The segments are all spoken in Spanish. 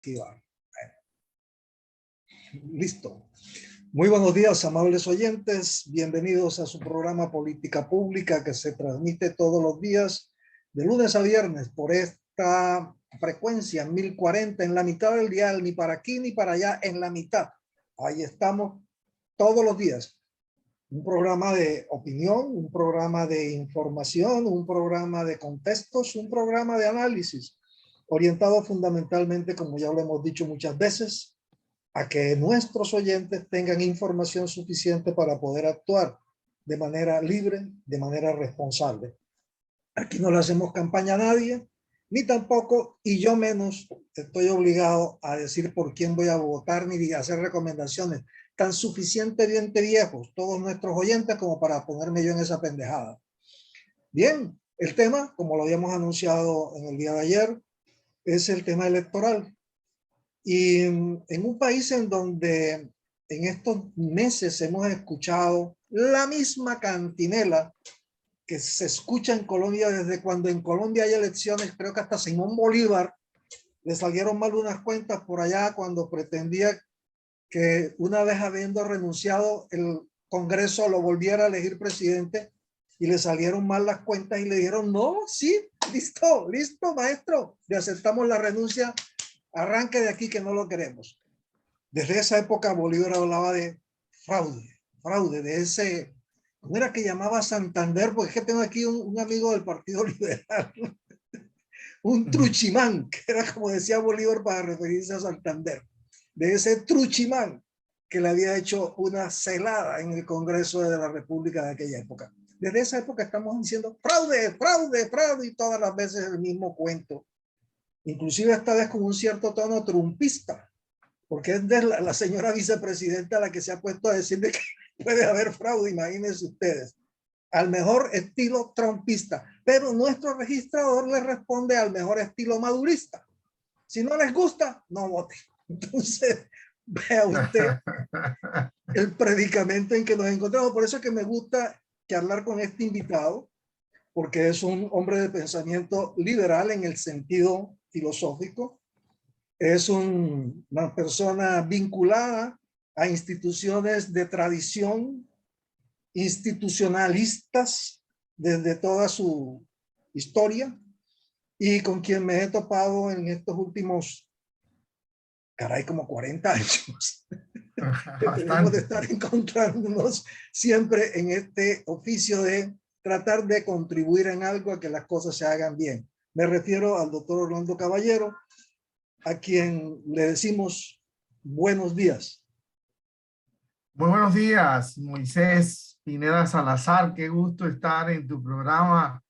activar. Listo. Muy buenos días, amables oyentes. Bienvenidos a su programa Política Pública que se transmite todos los días de lunes a viernes por esta frecuencia 1040 en la mitad del dial, ni para aquí ni para allá, en la mitad. Ahí estamos todos los días. Un programa de opinión, un programa de información, un programa de contextos, un programa de análisis, orientado fundamentalmente, como ya lo hemos dicho muchas veces, a que nuestros oyentes tengan información suficiente para poder actuar de manera libre, de manera responsable. Aquí no le hacemos campaña a nadie, ni tampoco, y yo menos, estoy obligado a decir por quién voy a votar ni a hacer recomendaciones tan suficientemente viejos, todos nuestros oyentes, como para ponerme yo en esa pendejada. Bien, el tema, como lo habíamos anunciado en el día de ayer, es el tema electoral. Y en un país en donde en estos meses hemos escuchado la misma cantinela que se escucha en Colombia desde cuando en Colombia hay elecciones, creo que hasta Simón Bolívar le salieron mal unas cuentas por allá cuando pretendía que una vez habiendo renunciado el Congreso lo volviera a elegir presidente y le salieron mal las cuentas y le dijeron, no, sí, listo, maestro, le aceptamos la renuncia, arranque de aquí que no lo queremos. Desde esa época Bolívar hablaba de fraude, de ese, ¿cómo era que llamaba Santander? Porque es que tengo aquí un amigo del Partido Liberal, un truchimán, que era como decía Bolívar para referirse a Santander, de ese truchimán que le había hecho una celada en el Congreso de la República de aquella época. Desde esa época estamos diciendo fraude y todas las veces el mismo cuento. Inclusive esta vez con un cierto tono trumpista, porque es de la señora vicepresidenta la que se ha puesto a decir de que puede haber fraude, imagínense ustedes, al mejor estilo trumpista, pero nuestro registrador le responde al mejor estilo madurista. Si no les gusta, no vote. Entonces, vea usted el predicamento en que nos encontramos. Por eso es que me gusta charlar con este invitado, porque es un hombre de pensamiento liberal en el sentido filosófico. Es una persona vinculada a instituciones de tradición, institucionalistas desde toda su historia, y con quien me he topado en estos últimos, caray, como 40 años. Tenemos de estar encontrándonos siempre en este oficio de tratar de contribuir en algo a que las cosas se hagan bien. Me refiero al doctor Orlando Caballero, a quien le decimos buenos días. Muy buenos días, Moisés Pineda Salazar. Qué gusto estar en tu programa,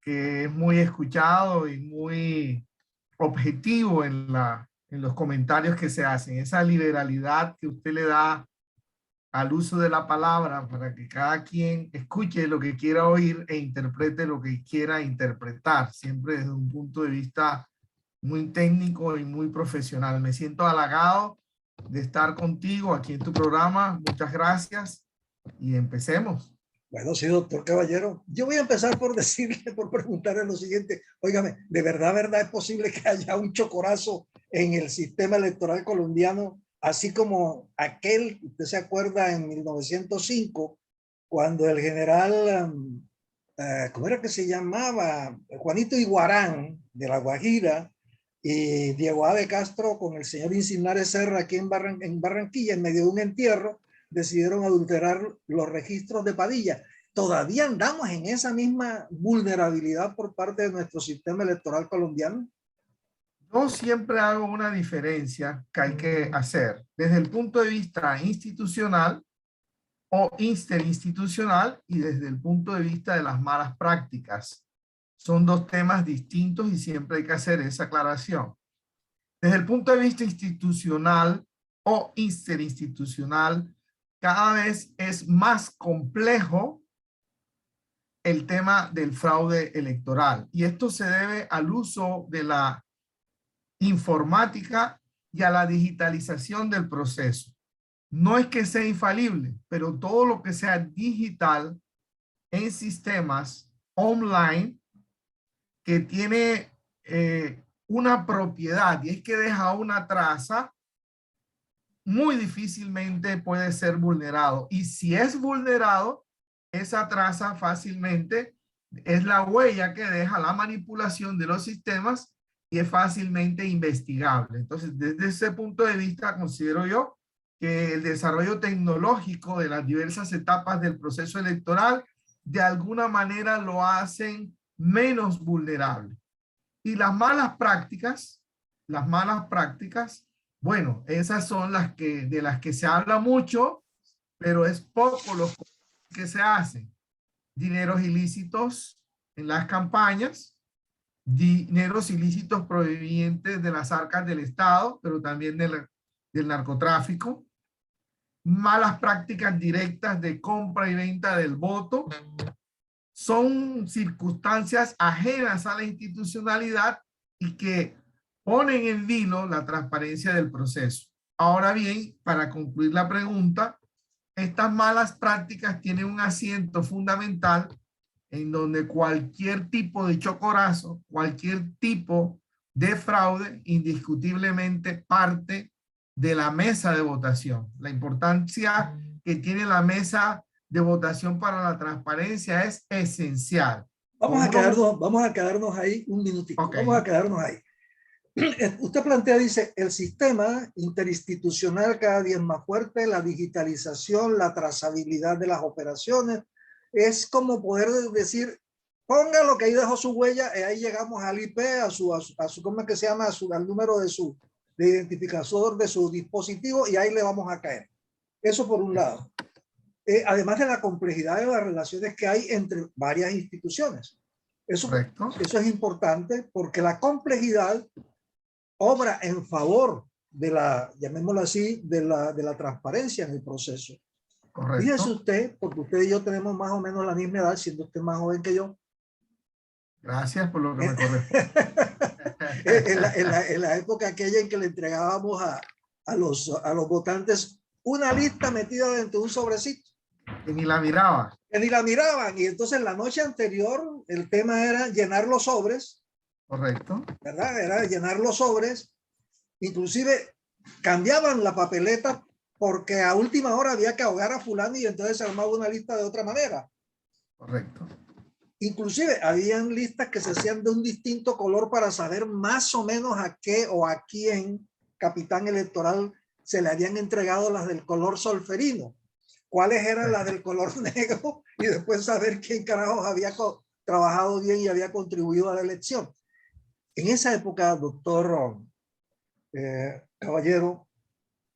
que es muy escuchado y muy objetivo en los comentarios que se hacen. Esa liberalidad que usted le da al uso de la palabra para que cada quien escuche lo que quiera oír e interprete lo que quiera interpretar, siempre desde un punto de vista muy técnico y muy profesional. Me siento halagado de estar contigo aquí en tu programa. Muchas gracias y empecemos. Bueno, sí, doctor Caballero. Yo voy a empezar por decirle, por preguntarle lo siguiente. Óigame, ¿de verdad es posible que haya un chocorazo en el sistema electoral colombiano, así como aquel, usted se acuerda, en 1905, cuando el general, ¿cómo era que se llamaba? Juanito Iguarán, de La Guajira, y Diego A. de Castro con el señor Incinares Serra aquí en Barranquilla, en medio de un entierro, decidieron adulterar los registros de Padilla? ¿Todavía andamos en esa misma vulnerabilidad por parte de nuestro sistema electoral colombiano? Yo siempre hago una diferencia que hay que hacer desde el punto de vista institucional o interinstitucional y desde el punto de vista de las malas prácticas. Son dos temas distintos y siempre hay que hacer esa aclaración. Desde el punto de vista institucional o interinstitucional, cada vez es más complejo el tema del fraude electoral. Y esto se debe al uso de la informática y a la digitalización del proceso. No es que sea infalible, pero todo lo que sea digital en sistemas online que tiene una propiedad, y es que deja una traza, muy difícilmente puede ser vulnerado. Y si es vulnerado, esa traza fácilmente es la huella que deja la manipulación de los sistemas y es fácilmente investigable. Entonces, desde ese punto de vista, considero yo que el desarrollo tecnológico de las diversas etapas del proceso electoral de alguna manera lo hacen menos vulnerable. Y las malas prácticas, bueno, esas son de las que se habla mucho, pero es poco lo que se hacen. Dineros ilícitos en las campañas, dineros ilícitos provenientes de las arcas del Estado, pero también del narcotráfico, malas prácticas directas de compra y venta del voto, son circunstancias ajenas a la institucionalidad y que ponen en vilo la transparencia del proceso. Ahora bien, para concluir la pregunta, estas malas prácticas tienen un asiento fundamental en donde cualquier tipo de chocorazo, cualquier tipo de fraude, indiscutiblemente parte de la mesa de votación. La importancia que tiene la mesa de votación para la transparencia es esencial. Vamos a quedarnos ahí un minutito. Okay. Vamos a quedarnos ahí. Usted plantea, dice, el sistema interinstitucional cada día es más fuerte, la digitalización, la trazabilidad de las operaciones. Es como poder decir, ponga lo que ahí dejó su huella, y ahí llegamos al IP, a su ¿cómo es que se llama? Al número de identificador de su dispositivo, y ahí le vamos a caer. Eso por un lado. Además de la complejidad de las relaciones que hay entre varias instituciones. Eso es importante porque la complejidad obra en favor de la, llamémoslo así, de la transparencia en el proceso. Correcto. Fíjese usted, porque usted y yo tenemos más o menos la misma edad, siendo usted más joven que yo. Gracias por lo que me corresponde. en la época aquella en que le entregábamos a los votantes una lista metida dentro de un sobrecito. Que ni la miraba. Que ni la miraban. Y entonces la noche anterior el tema era llenar los sobres. Correcto. ¿Verdad? Era llenar los sobres. Inclusive cambiaban la papeleta porque a última hora había que ahogar a fulano y entonces se armaba una lista de otra manera. Correcto. Inclusive habían listas que se hacían de un distinto color para saber más o menos a qué o a quién capitán electoral se le habían entregado las del color solferino, cuáles eran las del color negro y después saber quién carajos había trabajado bien y había contribuido a la elección. En esa época, doctor Caballero,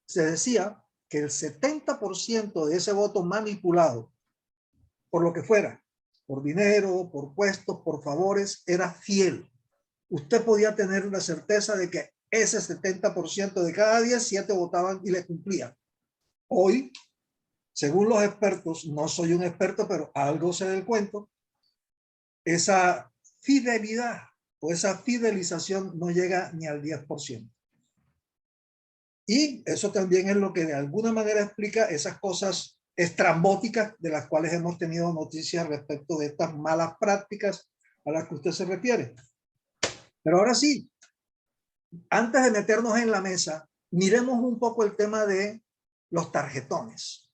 se decía que el 70% de ese voto manipulado, por lo que fuera, por dinero, por puestos, por favores, era fiel. Usted podía tener la certeza de que ese 70% de cada 10, 7 votaban y le cumplían. Hoy, según los expertos, no soy un experto, pero algo sé del cuento, esa fidelidad o esa fidelización no llega ni al 10%. Y eso también es lo que de alguna manera explica esas cosas estrambóticas de las cuales hemos tenido noticias respecto de estas malas prácticas a las que usted se refiere. Pero ahora sí, antes de meternos en la mesa, miremos un poco el tema de los tarjetones.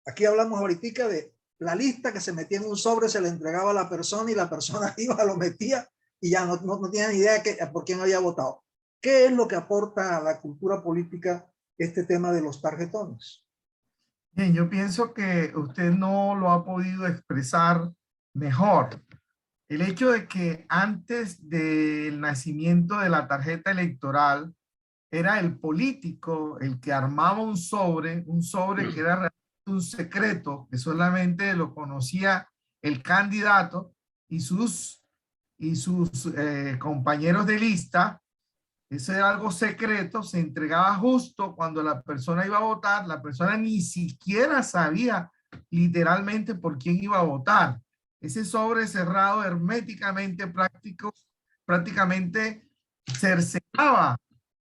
Aquí hablamos ahorita de la lista que se metía en un sobre, se le entregaba a la persona y la persona iba, lo metía y ya no tenía ni idea de por quién había votado. ¿Qué es lo que aporta a la cultura política este tema de los tarjetones? Bien, yo pienso que usted no lo ha podido expresar mejor. El hecho de que antes del nacimiento de la tarjeta electoral era el político el que armaba un sobre que era realmente un secreto, que solamente lo conocía el candidato y sus compañeros de lista. Eso era algo secreto, se entregaba justo cuando la persona iba a votar, la persona ni siquiera sabía literalmente por quién iba a votar. Ese sobre cerrado herméticamente prácticamente cercenaba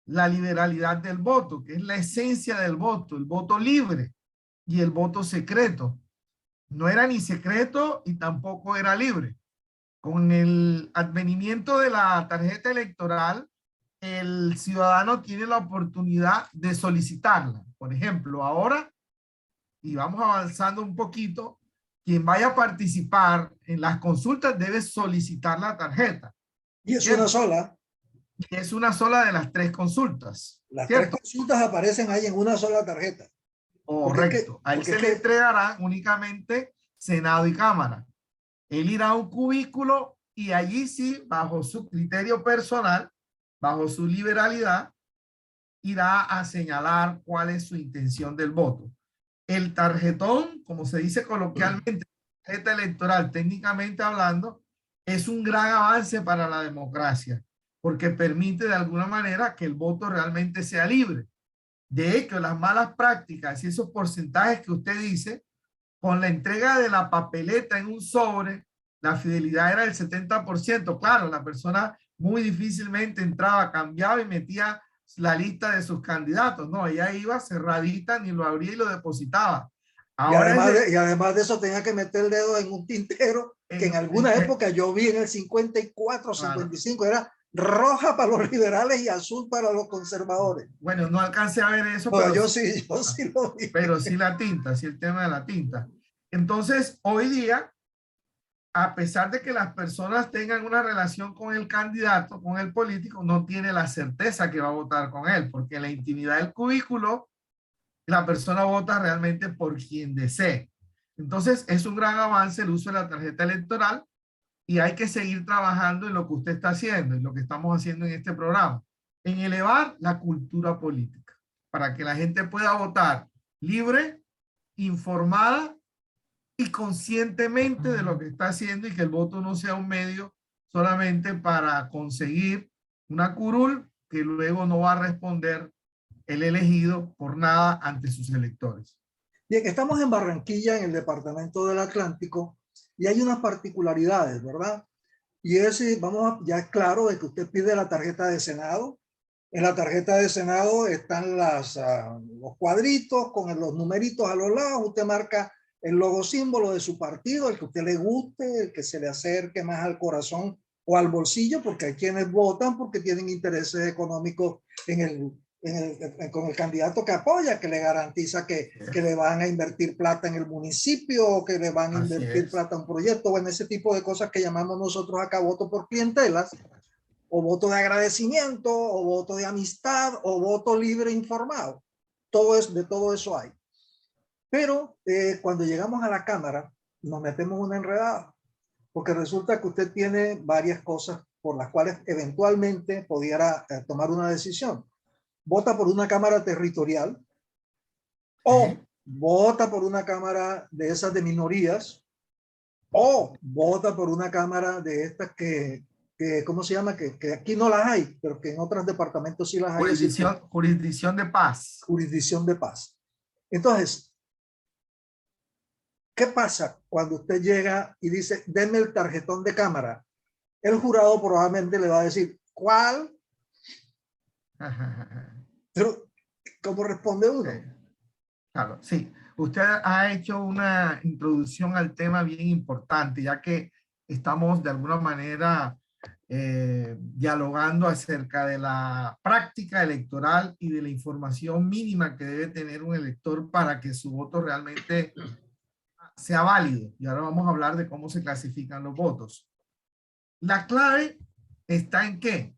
la liberalidad del voto, que es la esencia del voto, el voto libre y el voto secreto. No era ni secreto y tampoco era libre. Con el advenimiento de la tarjeta electoral, el ciudadano tiene la oportunidad de solicitarla. Por ejemplo, ahora, y vamos avanzando un poquito, quien vaya a participar en las consultas debe solicitar la tarjeta. Y es una ¿Cierto? sola. Y es una sola de las 3 consultas. Las ¿Cierto? 3 consultas aparecen ahí en una sola tarjeta. Correcto. Ahí se le entregará únicamente Senado y Cámara. Él irá a un cubículo y allí sí, bajo su criterio personal, bajo su liberalidad, irá a señalar cuál es su intención del voto. El tarjetón, como se dice coloquialmente, tarjeta electoral, técnicamente hablando, es un gran avance para la democracia, porque permite de alguna manera que el voto realmente sea libre. De hecho, las malas prácticas y esos porcentajes que usted dice, con la entrega de la papeleta en un sobre, la fidelidad era del 70%. Claro, la persona muy difícilmente entraba, cambiaba y metía la lista de sus candidatos. No, ella iba cerradita, ni lo abría y lo depositaba. Ahora y además de eso tenía que meter el dedo en un tintero que en alguna época yo vi en el 54, claro. 55, era roja para los liberales y azul para los conservadores. Bueno, no alcancé a ver eso, no, pero yo sí lo vi. Pero sí la tinta, sí el tema de la tinta. Entonces, hoy día, a pesar de que las personas tengan una relación con el candidato, con el político, no tiene la certeza que va a votar con él, porque en la intimidad del cubículo, la persona vota realmente por quien desee. Entonces, es un gran avance el uso de la tarjeta electoral y hay que seguir trabajando en lo que usted está haciendo, en lo que estamos haciendo en este programa, en elevar la cultura política, para que la gente pueda votar libre, informada y conscientemente de lo que está haciendo y que el voto no sea un medio solamente para conseguir una curul que luego no va a responder el elegido por nada ante sus electores. Bien, estamos en Barranquilla, en el departamento del Atlántico, y hay unas particularidades, ¿verdad? Y ya es claro de que usted pide la tarjeta de Senado. En la tarjeta de Senado están los cuadritos con los numeritos a los lados. Usted marca el logo símbolo de su partido, el que a usted le guste, el que se le acerque más al corazón o al bolsillo, porque hay quienes votan porque tienen intereses económicos con el candidato que apoya, que le garantiza que le van a invertir plata en el municipio, o que le van a invertir plata en un proyecto, o en ese tipo de cosas que llamamos nosotros acá voto por clientelas, o voto de agradecimiento, o voto de amistad, o voto libre informado. De todo eso hay. Pero cuando llegamos a la Cámara, nos metemos una enredada, porque resulta que usted tiene varias cosas por las cuales eventualmente pudiera tomar una decisión. Vota por una Cámara territorial, o vota por una Cámara de esas de minorías, o vota por una Cámara de estas que ¿cómo se llama? Que aquí no las hay, pero que en otros departamentos sí las hay. Jurisdicción de paz. Jurisdicción de paz. Entonces, ¿qué pasa cuando usted llega y dice, denme el tarjetón de Cámara? El jurado probablemente le va a decir, ¿cuál? Pero, ¿cómo responde uno? Claro, sí. Usted ha hecho una introducción al tema bien importante, ya que estamos de alguna manera dialogando acerca de la práctica electoral y de la información mínima que debe tener un elector para que su voto realmente sea válido. Y ahora vamos a hablar de cómo se clasifican los votos. La clave está en ¿qué?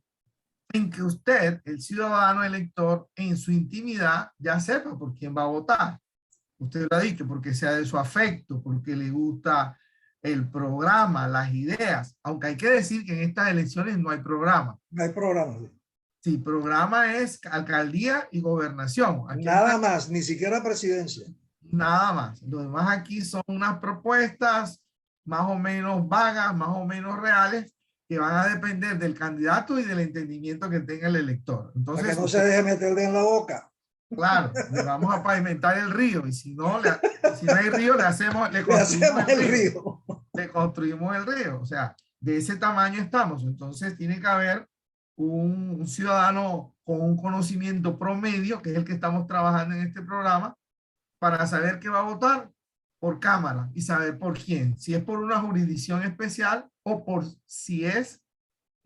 En que usted, el ciudadano elector, en su intimidad ya sepa por quién va a votar. Usted lo ha dicho, porque sea de su afecto, porque le gusta el programa, las ideas, aunque hay que decir que en estas elecciones no hay programa. No hay programa. Sí, programa es alcaldía y gobernación. Aquí nada más, ni siquiera presidencia. Nada más. Lo demás aquí son unas propuestas más o menos vagas, más o menos reales, que van a depender del candidato y del entendimiento que tenga el elector. Entonces, para que no se deje meterle en la boca. Claro, le vamos a pavimentar el río y si no hay río, le construimos el río. Le construimos el río. O sea, de ese tamaño estamos. Entonces tiene que haber un ciudadano con un conocimiento promedio, que es el que estamos trabajando en este programa, para saber qué va a votar, por cámara y saber por quién, si es por una jurisdicción especial o por si es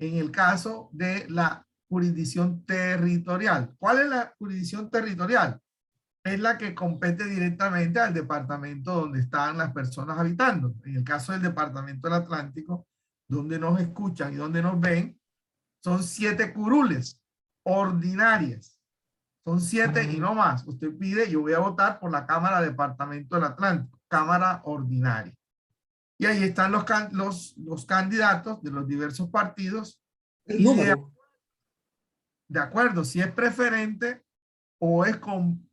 en el caso de la jurisdicción territorial. ¿Cuál es la jurisdicción territorial? Es la que compete directamente al departamento donde están las personas habitando. En el caso del departamento del Atlántico, donde nos escuchan y donde nos ven, son 7 curules ordinarias. Son 7 y no más. Usted pide, yo voy a votar por la Cámara Departamento del Atlántico, Cámara Ordinaria. Y ahí están los candidatos de los diversos partidos. El número. De acuerdo, si es preferente o es con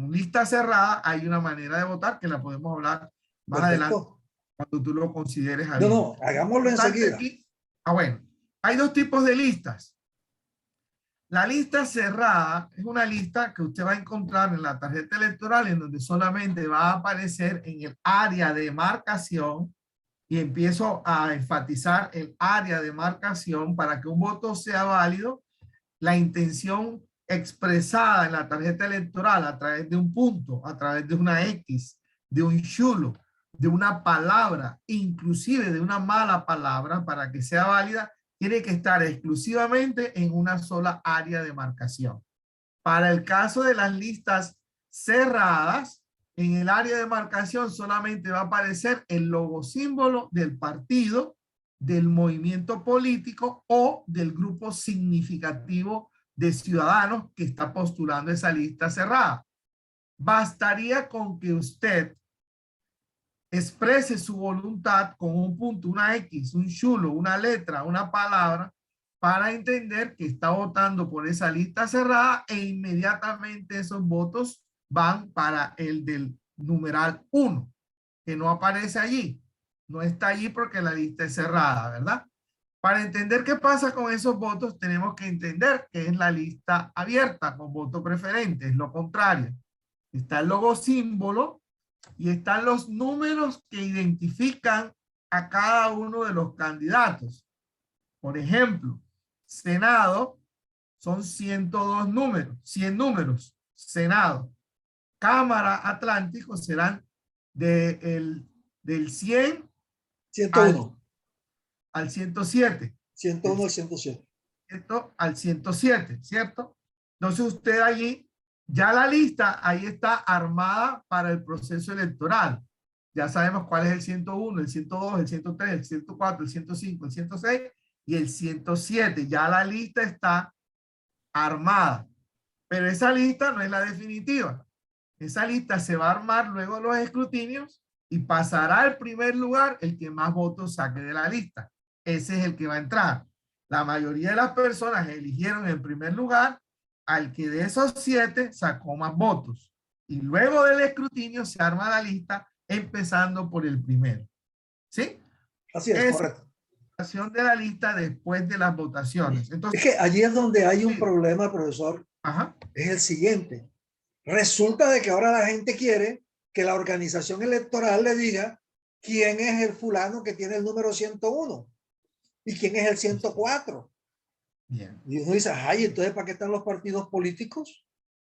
lista cerrada, hay una manera de votar que la podemos hablar más adelante cuando tú lo consideres. No, hagámoslo enseguida. Aquí, bueno, hay 2 tipos de listas. La lista cerrada es una lista que usted va a encontrar en la tarjeta electoral en donde solamente va a aparecer en el área de marcación, y empiezo a enfatizar el área de marcación para que un voto sea válido. La intención expresada en la tarjeta electoral a través de un punto, a través de una X, de un chulo, de una palabra, inclusive de una mala palabra, para que sea válida, tiene que estar exclusivamente en una sola área de marcación. Para el caso de las listas cerradas, en el área de marcación solamente va a aparecer el logo símbolo del partido, del movimiento político o del grupo significativo de ciudadanos que está postulando esa lista cerrada. Bastaría con que usted exprese su voluntad con un punto, una X, un chulo, una letra, una palabra, para entender que está votando por esa lista cerrada, e inmediatamente esos votos van para el del numeral 1, que no aparece allí. No está allí porque la lista es cerrada, ¿verdad? Para entender qué pasa con esos votos, tenemos que entender que es la lista abierta con voto preferente. Es lo contrario. Está el logo símbolo y están los números que identifican a cada uno de los candidatos. Por ejemplo, Senado son 102 números, 100 números, Senado. Cámara Atlántico serán del 100 101. Al 107. 101 al 107. Al 107, ¿cierto? Entonces usted allí, ya la lista ahí está armada para el proceso electoral. Ya sabemos cuál es el 101, el 102, el 103, el 104, el 105, el 106 y el 107. Ya la lista está armada. Pero esa lista no es la definitiva. Esa lista se va a armar luego de los escrutinios y pasará al primer lugar el que más votos saque de la lista. Ese es el que va a entrar. La mayoría de las personas eligieron en primer lugar al que de esos 7 sacó más votos. Y luego del escrutinio se arma la lista empezando por el primero. ¿Sí? Así es, correcto. De la lista después de las votaciones. Entonces, es que allí es donde hay un problema, profesor. Ajá. Es el siguiente. Resulta de que ahora la gente quiere que la organización electoral le diga quién es el fulano que tiene el número 101 y quién es el 104. Bien. Y uno dice, ay, entonces ¿para qué están los partidos políticos?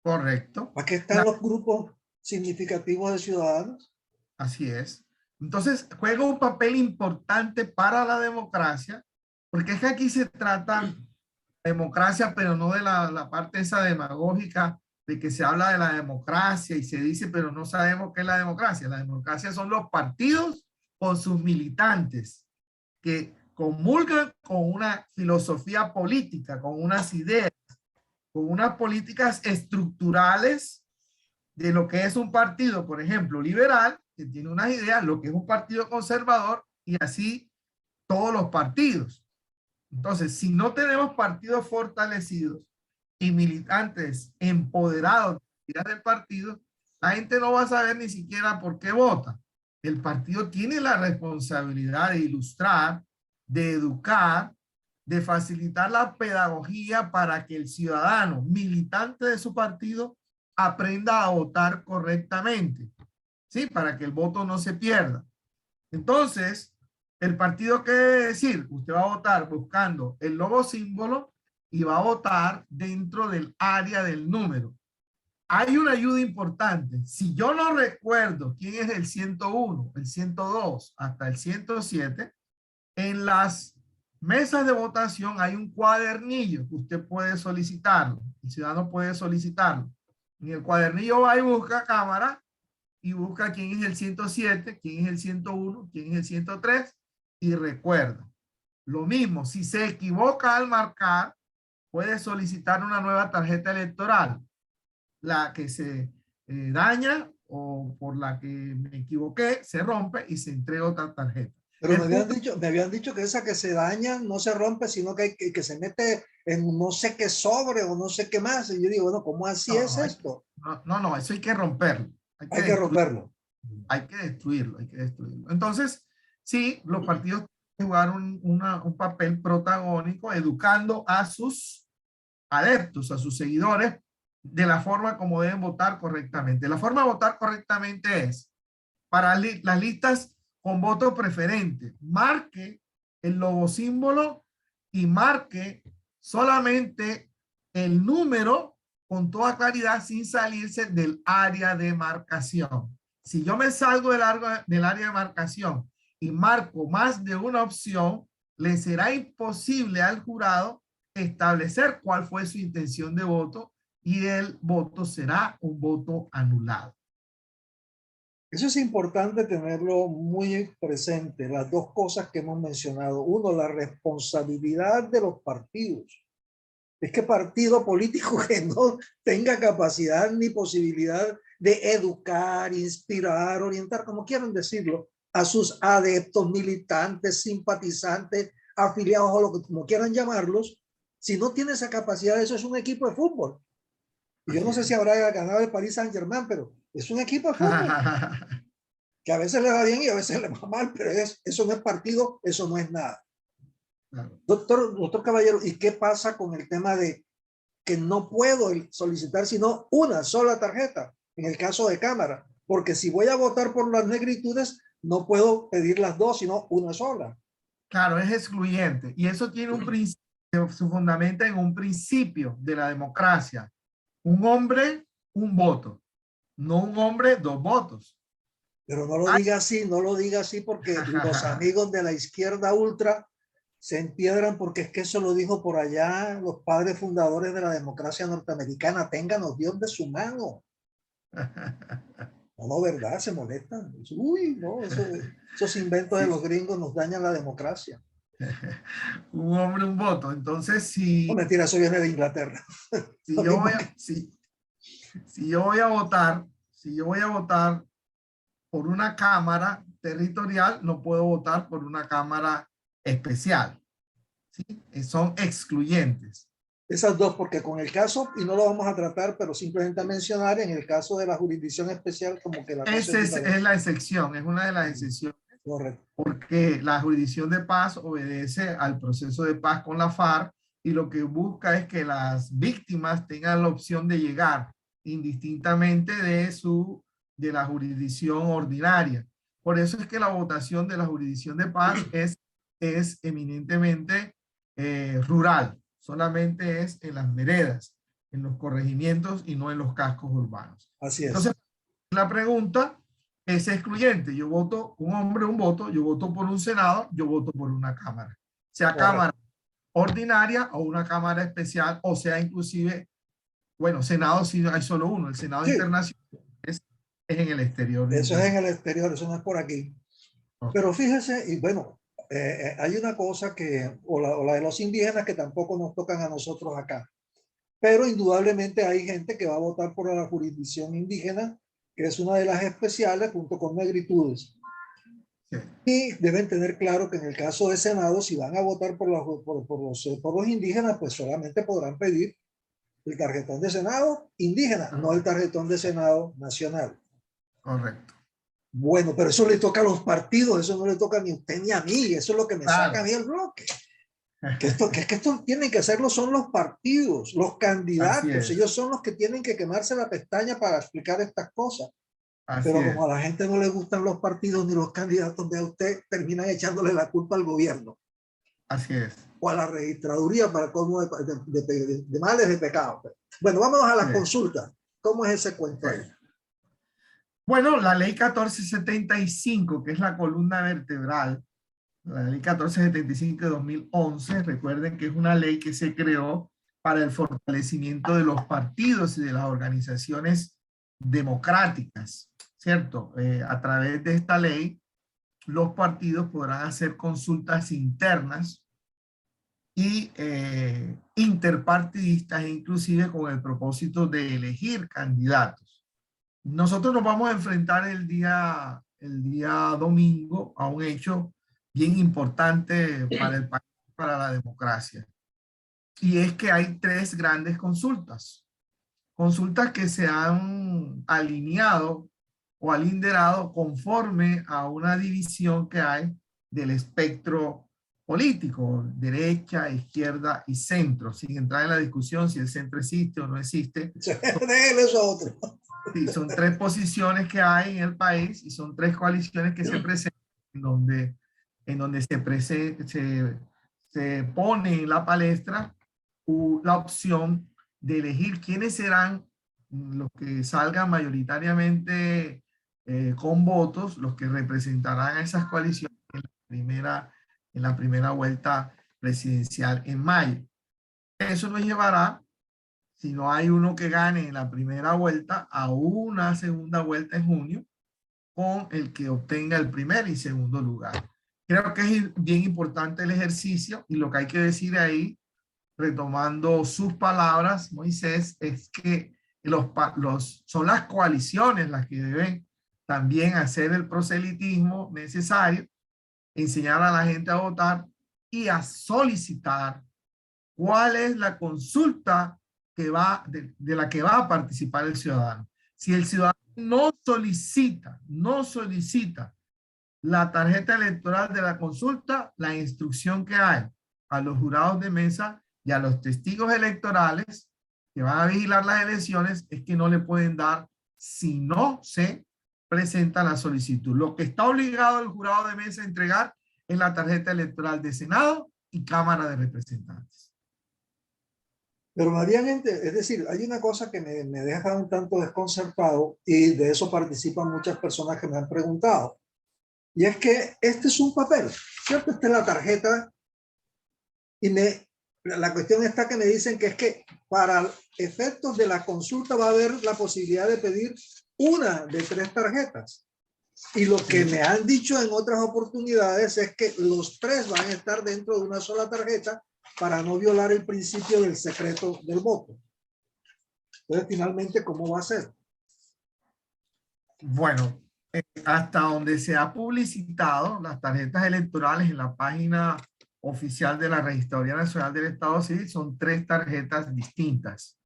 Correcto. ¿Para qué están los grupos significativos de ciudadanos? Así es. Entonces, juega un papel importante para la democracia, porque es que aquí se trata de democracia, pero no de la parte esa demagógica de que se habla de la democracia y se dice, pero no sabemos qué es la democracia. La democracia son los partidos con sus militantes que comulgan con una filosofía política, con unas ideas, con unas políticas estructurales de lo que es un partido, por ejemplo, liberal, que tiene unas ideas, lo que es un partido conservador, y así todos los partidos. Entonces, si no tenemos partidos fortalecidos y militantes empoderados del partido, la gente no va a saber ni siquiera por qué vota. El partido tiene la responsabilidad de ilustrar, de educar, de facilitar la pedagogía para que el ciudadano militante de su partido aprenda a votar correctamente, ¿sí? Para que el voto no se pierda. Entonces, el partido, ¿qué debe decir? Usted va a votar buscando el logo símbolo y va a votar dentro del área del número. hay una ayuda importante. Si yo no recuerdo quién es el 101, el 102 hasta el 107, en las mesas de votación hay un cuadernillo que usted puede solicitarlo. El ciudadano puede solicitarlo. En el cuadernillo va y busca cámara y busca quién es el 107, quién es el 101, quién es el 103 y recuerda. Lo mismo, si se equivoca al marcar, puede solicitar una nueva tarjeta electoral. La que se daña o por la que me equivoqué, se rompe y se entrega otra tarjeta. Pero me habían dicho que esa que se daña no se rompe, sino que se mete en no sé qué sobre o no sé qué más. Y yo digo, bueno, ¿cómo así es esto? No, eso hay que romperlo. Hay que romperlo. Hay que destruirlo, hay que destruirlo. Entonces, sí, los partidos jugar un papel protagónico educando a sus adeptos, a sus seguidores, de la forma como deben votar correctamente. La forma de votar correctamente es para las listas con voto preferente. Marque el logo símbolo y marque solamente el número con toda claridad sin salirse del área de marcación. Si yo me salgo del área de marcación y marco más de una opción, le será imposible al jurado establecer cuál fue su intención de voto y el voto será un voto anulado. Eso es importante tenerlo muy presente, las dos cosas que hemos mencionado. Uno, la responsabilidad de los partidos. Es que partido político que no tenga capacidad ni posibilidad de educar, inspirar, orientar, como quieran decirlo, a sus adeptos, militantes, simpatizantes, afiliados o lo que como quieran llamarlos, si no tiene esa capacidad, eso es un equipo de fútbol. Y yo no sé si habrá ganado el Paris Saint-Germain, pero es un equipo de fútbol que a veces le va bien y a veces le va mal, pero eso no es partido, eso no es nada. Claro. Doctor Caballero, ¿y qué pasa con el tema de que no puedo solicitar sino una sola tarjeta en el caso de Cámara? Porque si voy a votar por las negritudes, no puedo pedir las dos, sino una sola. Claro, es excluyente. Y eso tiene un principio, se fundamenta en un principio de la democracia. Un hombre, un voto. No un hombre, dos votos. Pero no lo diga así, no lo diga así porque los amigos de la izquierda ultra se empiedran porque es que eso lo dijo por allá los padres fundadores de la democracia norteamericana. Ténganos Dios de su mano. No, ¿verdad? Se molestan. Uy, no, esos inventos de los gringos nos dañan la democracia. Un hombre, un voto. Entonces, si... No, mentira, eso viene de Inglaterra. Si yo voy a votar por una cámara territorial, no puedo votar por una cámara especial. ¿Sí? Son excluyentes. Esas dos, porque con el caso, y no lo vamos a tratar, pero simplemente a mencionar, en el caso de la jurisdicción especial, como que la Esa es la excepción, es una de las excepciones. Correcto. Porque la jurisdicción de paz obedece al proceso de paz con la FARC y lo que busca es que las víctimas tengan la opción de llegar indistintamente de la jurisdicción ordinaria. Por eso es que la votación de la jurisdicción de paz es eminentemente rural, solamente es en las veredas, en los corregimientos y no en los cascos urbanos. Así es. Entonces, la pregunta es excluyente. Yo voto un hombre, un voto, yo voto por un Senado, yo voto por una Cámara. Sea Cámara ordinaria o una Cámara especial, o sea inclusive, bueno, Senado si hay solo uno, el Senado internacional es en el exterior. Eso es en el exterior, eso no es por aquí. Okay. Pero fíjese, y bueno, hay una cosa que, o la de los indígenas que tampoco nos tocan a nosotros acá, pero indudablemente hay gente que va a votar por la jurisdicción indígena, que es una de las especiales junto con negritudes. Sí. Y deben tener claro que en el caso de Senado, si van a votar por los indígenas, pues solamente podrán pedir el tarjetón de Senado indígena, no el tarjetón de Senado nacional. Correcto. Bueno, pero eso le toca a los partidos, eso no le toca ni a usted ni a mí, eso es lo que me saca a mí el bloque. Que esto tienen que hacerlo son los partidos, los candidatos, ellos son los que tienen que quemarse la pestaña para explicar estas cosas. Pero como a la gente no le gustan los partidos ni los candidatos, vea usted, terminan echándole la culpa al gobierno. Así es. O a la registraduría para colmo de males de pecado. Bueno, vámonos a las consultas. ¿Cómo es ese cuento ahí? Bueno, la ley 1475, que es la columna vertebral, la ley 1475 de 2011, recuerden que es una ley que se creó para el fortalecimiento de los partidos y de las organizaciones democráticas, ¿cierto? A través de esta ley, los partidos podrán hacer consultas internas y interpartidistas, inclusive con el propósito de elegir candidatos. Nosotros nos vamos a enfrentar el día domingo a un hecho bien importante para el país, para la democracia. Y es que hay tres grandes consultas. Consultas que se han alineado o alinderado conforme a una división que hay del espectro político, derecha, izquierda y centro, sin entrar en la discusión si el centro existe o no existe. Eso otro. Sí, son tres posiciones que hay en el país y son tres coaliciones que se presentan en donde se pone en la palestra la opción de elegir quiénes serán los que salgan mayoritariamente con votos, los que representarán a esas coaliciones en la primera vuelta presidencial en mayo. Eso nos llevará, si no hay uno que gane en la primera vuelta, a una segunda vuelta en junio con el que obtenga el primer y segundo lugar. Creo que es bien importante el ejercicio y lo que hay que decir ahí, retomando sus palabras, Moisés, es que son las coaliciones las que deben también hacer el proselitismo necesario, enseñar a la gente a votar y a solicitar cuál es la consulta que de la que va a participar el ciudadano. Si el ciudadano no solicita la tarjeta electoral de la consulta, la instrucción que hay a los jurados de mesa y a los testigos electorales que van a vigilar las elecciones es que no le pueden dar si no se presenta la solicitud. Lo que está obligado el jurado de mesa a entregar es la tarjeta electoral de Senado y Cámara de Representantes. Pero variamente, es decir, hay una cosa que me deja un tanto desconcertado y de eso participan muchas personas que me han preguntado. Y es que este es un papel, ¿cierto? Esta es la tarjeta y la cuestión está que me dicen que es que para efectos de la consulta va a haber la posibilidad de pedir una de tres tarjetas. Y lo que me han dicho en otras oportunidades es que los tres van a estar dentro de una sola tarjeta para no violar el principio del secreto del voto. Entonces, finalmente, ¿cómo va a ser? Bueno, hasta donde se ha publicitado las tarjetas electorales en la página oficial de la Registraduría Nacional del Estado Civil, son tres tarjetas distintas.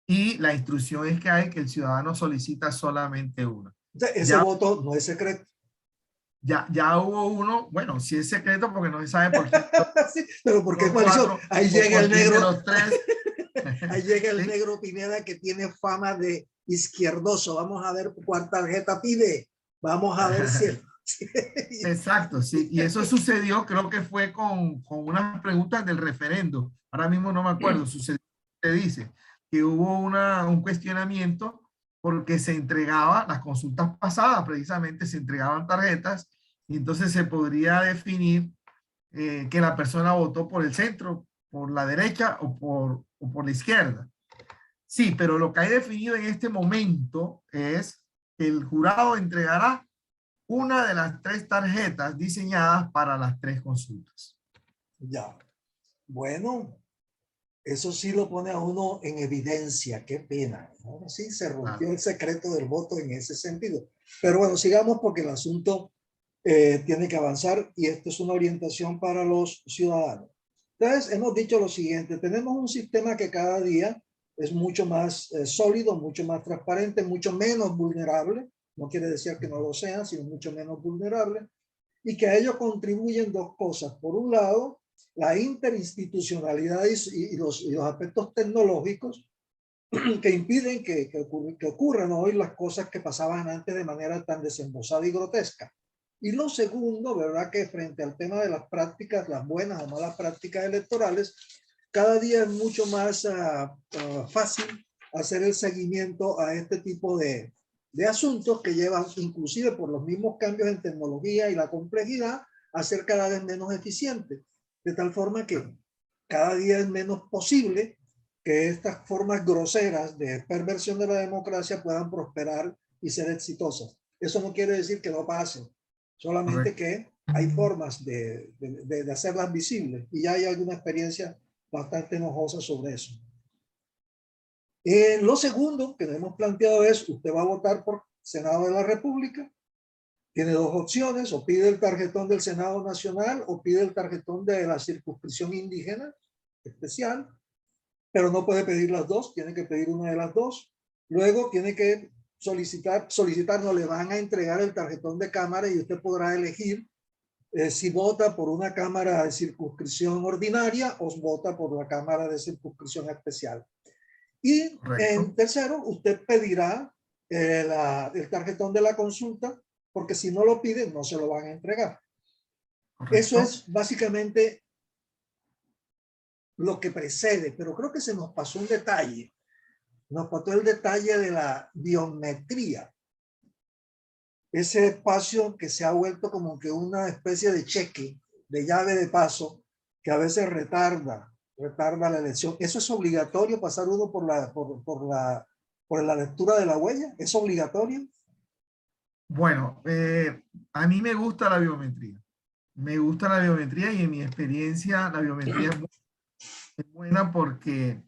Y la instrucción es que el ciudadano solicita solamente una. Ese voto no es secreto. Ya hubo uno, bueno, sí es secreto porque no se sabe por qué. Sí, pero porque ahí llega el negro. Ahí llega el ¿sí? negro Pineda que tiene fama de izquierdoso. Vamos a ver cuál tarjeta pide. Vamos a ver si... Exacto, sí. Y eso sucedió, creo que fue con unas preguntas del referendo. Ahora mismo no me acuerdo, sucedió, te dice, que hubo un cuestionamiento porque se entregaba, las consultas pasadas precisamente se entregaban tarjetas y entonces se podría definir que la persona votó por el centro, por la derecha o por la izquierda. Sí, pero lo que hay definido en este momento es que el jurado entregará una de las tres tarjetas diseñadas para las tres consultas. Ya. Bueno, eso sí lo pone a uno en evidencia. Qué pena, ¿no? Sí, se rompió el secreto del voto en ese sentido. Pero bueno, sigamos porque el asunto tiene que avanzar y esto es una orientación para los ciudadanos. Entonces, hemos dicho lo siguiente, tenemos un sistema que cada día es mucho más sólido, mucho más transparente, mucho menos vulnerable, no quiere decir que no lo sea, sino mucho menos vulnerable, y que a ello contribuyen dos cosas. Por un lado, la interinstitucionalidad y los aspectos tecnológicos que impiden que ocurran hoy las cosas que pasaban antes de manera tan desembosada y grotesca. Y lo segundo, ¿verdad? Que frente al tema de las prácticas, las buenas o malas prácticas electorales, cada día es mucho más fácil hacer el seguimiento a este tipo de asuntos que llevan, inclusive por los mismos cambios en tecnología y la complejidad, a ser cada vez menos eficientes. De tal forma que cada día es menos posible que estas formas groseras de perversión de la democracia puedan prosperar y ser exitosas. Eso no quiere decir que no pasen, solamente que hay formas de hacerlas visibles, y ya hay alguna experiencia bastante enojosa sobre eso. Lo segundo que hemos planteado es, usted va a votar por Senado de la República, tiene dos opciones: o pide el tarjetón del Senado Nacional o pide el tarjetón de la circunscripción indígena especial, pero no puede pedir las dos, tiene que pedir una de las dos. Luego tiene que solicitar, no le van a entregar el tarjetón de cámara y usted podrá elegir si vota por una cámara de circunscripción ordinaria o vota por la cámara de circunscripción especial. Y en tercero, usted pedirá el tarjetón de la consulta, porque si no lo pide, no se lo van a entregar. Correcto. Eso es básicamente lo que precede, pero creo que se nos pasó un detalle. Nos faltó el detalle de la biometría. Ese espacio que se ha vuelto como que una especie de cheque, de llave de paso, que a veces retarda la elección. ¿Eso es obligatorio, pasar uno por la lectura de la huella? ¿Es obligatorio? Bueno, a mí me gusta la biometría. Me gusta la biometría, y en mi experiencia la biometría es buena porque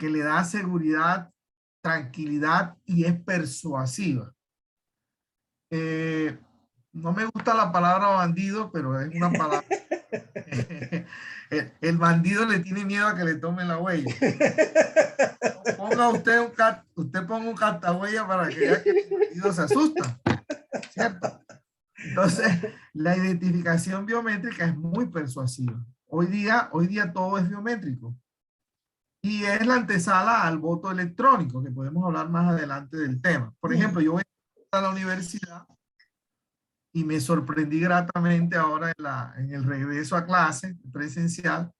le da seguridad, tranquilidad y es persuasiva. No me gusta la palabra bandido, pero es una palabra. El bandido le tiene miedo a que le tome la huella. Ponga usted ponga un cartahuella para que vea que el bandido se asusta, ¿cierto? Entonces, la identificación biométrica es muy persuasiva. Hoy día todo es biométrico. Y es la antesala al voto electrónico, que podemos hablar más adelante del tema. Por ejemplo, yo voy a la universidad y me sorprendí gratamente ahora en el regreso a clase presencial,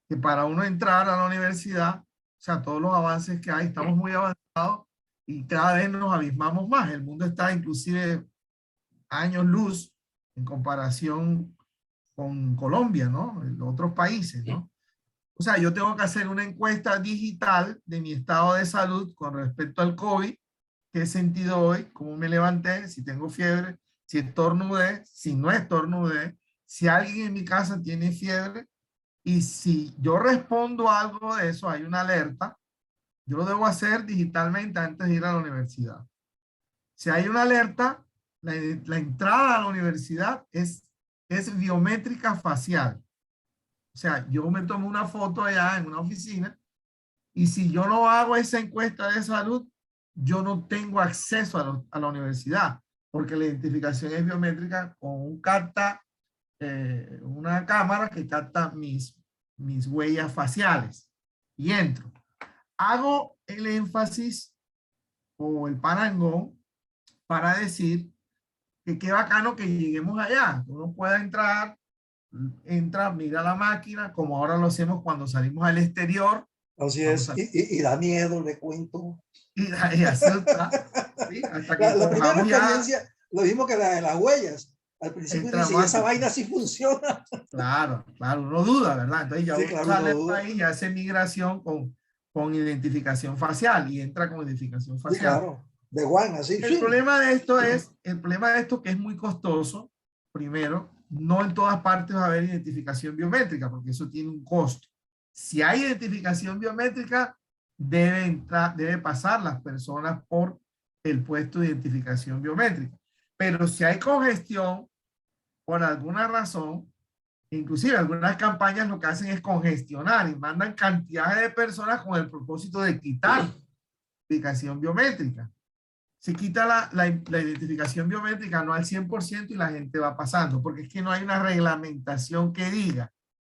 que para uno entrar a la universidad, o sea, todos los avances que hay, estamos muy avanzados y cada vez nos abismamos más. El mundo está inclusive años luz en comparación con Colombia, ¿no? En otros países, ¿no? O sea, yo tengo que hacer una encuesta digital de mi estado de salud con respecto al COVID, qué he sentido hoy, cómo me levanté, si tengo fiebre, si estornudé, si no estornudé, si alguien en mi casa tiene fiebre, y si yo respondo a algo de eso, hay una alerta, yo lo debo hacer digitalmente antes de ir a la universidad. Si hay una alerta, la entrada a la universidad es biométrica facial. O sea, yo me tomo una foto allá en una oficina, y si yo no hago esa encuesta de salud, yo no tengo acceso a la universidad, porque la identificación es biométrica con una cámara que capta mis huellas faciales y entro. Hago el énfasis o el parangón para decir que qué bacano que lleguemos allá, que uno pueda entrar, entra, mira la máquina, como ahora lo hacemos cuando salimos al exterior. Así es, y da miedo, le cuento. Y asusta, ¿sí? Hasta que la primera experiencia, lo mismo que la de las huellas. Al principio dice, ¿y esa vaina sí funciona? Claro, uno duda, ¿verdad? Entonces ya sí, uno claro, sale del país y hace migración con identificación facial, y entra con identificación facial. Sí, claro, de Juan, así. El problema de esto que es muy costoso. Primero, no en todas partes va a haber identificación biométrica, porque eso tiene un costo. Si hay identificación biométrica, debe pasar las personas por el puesto de identificación biométrica. Pero si hay congestión, por alguna razón, inclusive algunas campañas lo que hacen es congestionar y mandan cantidades de personas con el propósito de quitar la identificación biométrica. Se quita la identificación biométrica no al 100%, y la gente va pasando, porque es que no hay una reglamentación que diga,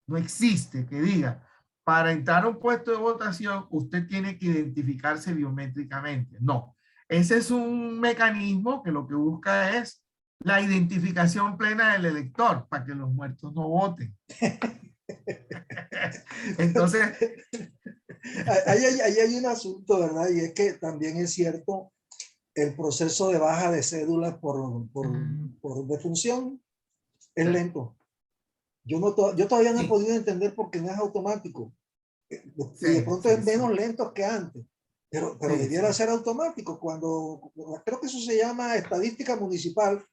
no existe que diga, para entrar a un puesto de votación usted tiene que identificarse biométricamente. No, ese es un mecanismo que lo que busca es la identificación plena del elector, para que los muertos no voten. Entonces, Ahí hay un asunto, ¿verdad? Y es que también es cierto, el proceso de baja de cédulas por defunción es lento. Yo todavía no he Sí, podido entender por qué no es automático. Y de sí, pronto sí, es sí, menos lento que antes. Pero sí, debiera sí. ser automático. Creo que eso se llama estadística municipal,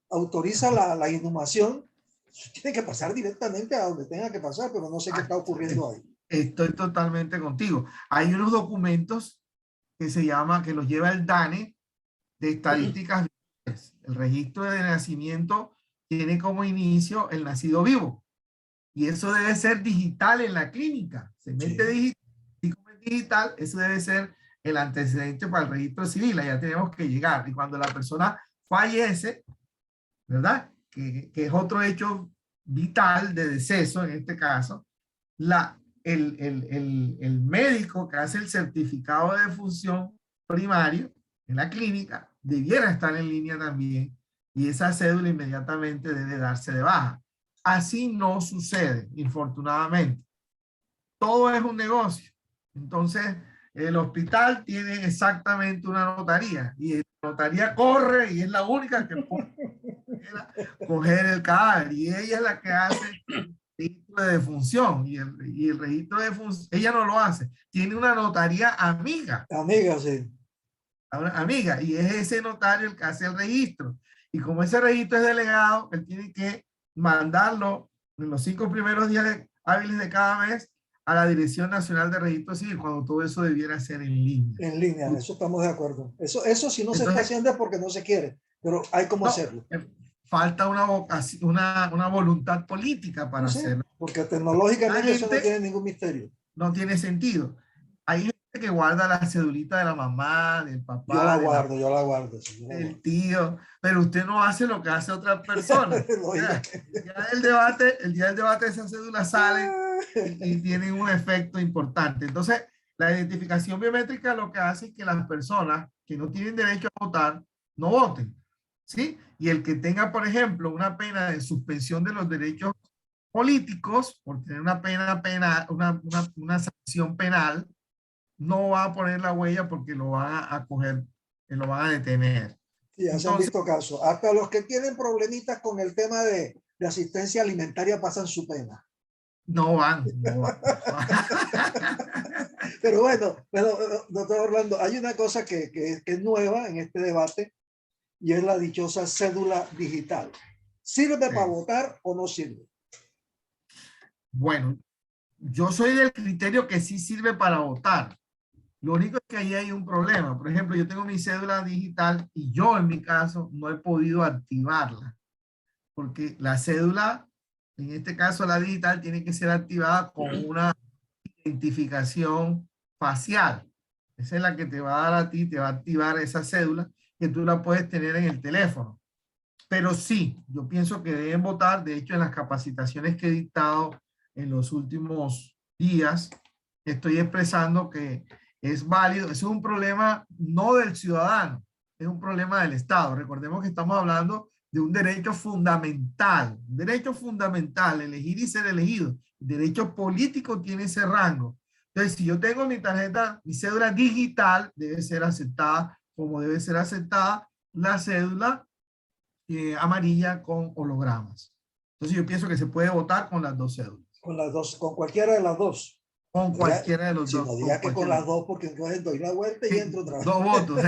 autoriza la inhumación, tiene que pasar directamente a donde tenga que pasar, pero no sé qué Ah, está ocurriendo ahí. estoy totalmente contigo. Hay unos documentos que se llama, que los lleva el DANE de estadísticas. El registro de nacimiento tiene como inicio el nacido vivo y eso debe ser digital en la clínica. Se mete Sí. digital y como es digital, eso debe ser el antecedente para el registro civil. Allá tenemos que llegar. Y cuando la persona fallece, ¿verdad? Que es otro hecho vital de deceso en este caso, el médico que hace el certificado de defunción primario en la clínica debiera estar en línea también y esa cédula inmediatamente debe darse de baja. Así no sucede, infortunadamente. Todo es un negocio. Entonces, el hospital tiene exactamente una notaría y la notaría corre y es la única que puede coger el cadáver y ella es la que hace registro de defunción y el registro de defunción, ella no lo hace, tiene una notaría amiga, Amiga, sí. una amiga, y es ese notario el que hace el registro. Y como ese registro es delegado, él tiene que mandarlo en los 5 primeros días hábiles de cada mes a la Dirección Nacional de Registro Civil, cuando todo eso debiera ser en línea. En línea, en eso estamos de acuerdo. Eso si no se está Entonces, haciendo es porque no se quiere, pero hay cómo no, hacerlo. falta una vocación, una voluntad política No para sé, hacerlo. porque La tecnológicamente eso no gente tiene ningún misterio. no tiene sentido. Hay gente que guarda la cedulita de la mamá, del papá, Yo la guardo, sí, yo la del guardo. tío, pero usted no hace lo que hace otra persona. Ya, Lógicamente. el día del debate esa cédula sale y tienen un efecto importante. Entonces, la identificación biométrica lo que hace es que las personas que no tienen derecho a votar no voten, ¿sí? Y el que tenga, por ejemplo, una pena de suspensión de los derechos políticos, por tener una sanción penal, no va a poner la huella porque lo van a coger, lo van a detener. Y ya se han Entonces, visto casos. Hasta los que tienen problemitas con el tema de asistencia alimentaria pasan su pena. no van, no van. Pero bueno, doctor Orlando, hay una cosa que es nueva en este debate y es la dichosa cédula digital. ¿Sirve para votar o no sirve? Bueno, yo soy del criterio que sí sirve para votar. Lo único es que ahí hay un problema. Por ejemplo, yo tengo mi cédula digital y yo en mi caso no he podido activarla porque la cédula, en este caso la digital, tiene que ser activada con una identificación facial. Esa es la que te va a dar a ti, te va a activar esa cédula que tú la puedes tener en el teléfono. Pero sí, yo pienso que deben votar. De hecho, en las capacitaciones que he dictado en los últimos días, estoy expresando que es válido. Eso es un problema no del ciudadano, es un problema del Estado. Recordemos que estamos hablando de un derecho fundamental, elegir y ser elegido. El derecho político tiene ese rango. Entonces, si yo tengo mi tarjeta, mi cédula digital, debe ser aceptada como debe ser aceptada la cédula amarilla con hologramas. Entonces yo pienso que se puede votar con las dos cédulas. Con las dos, con cualquiera de las dos. Con No diga, cualquiera de los si dos. no Con diga que con cualquiera. las dos, porque entonces doy la vuelta y Sí, entro otra vez. dos votos.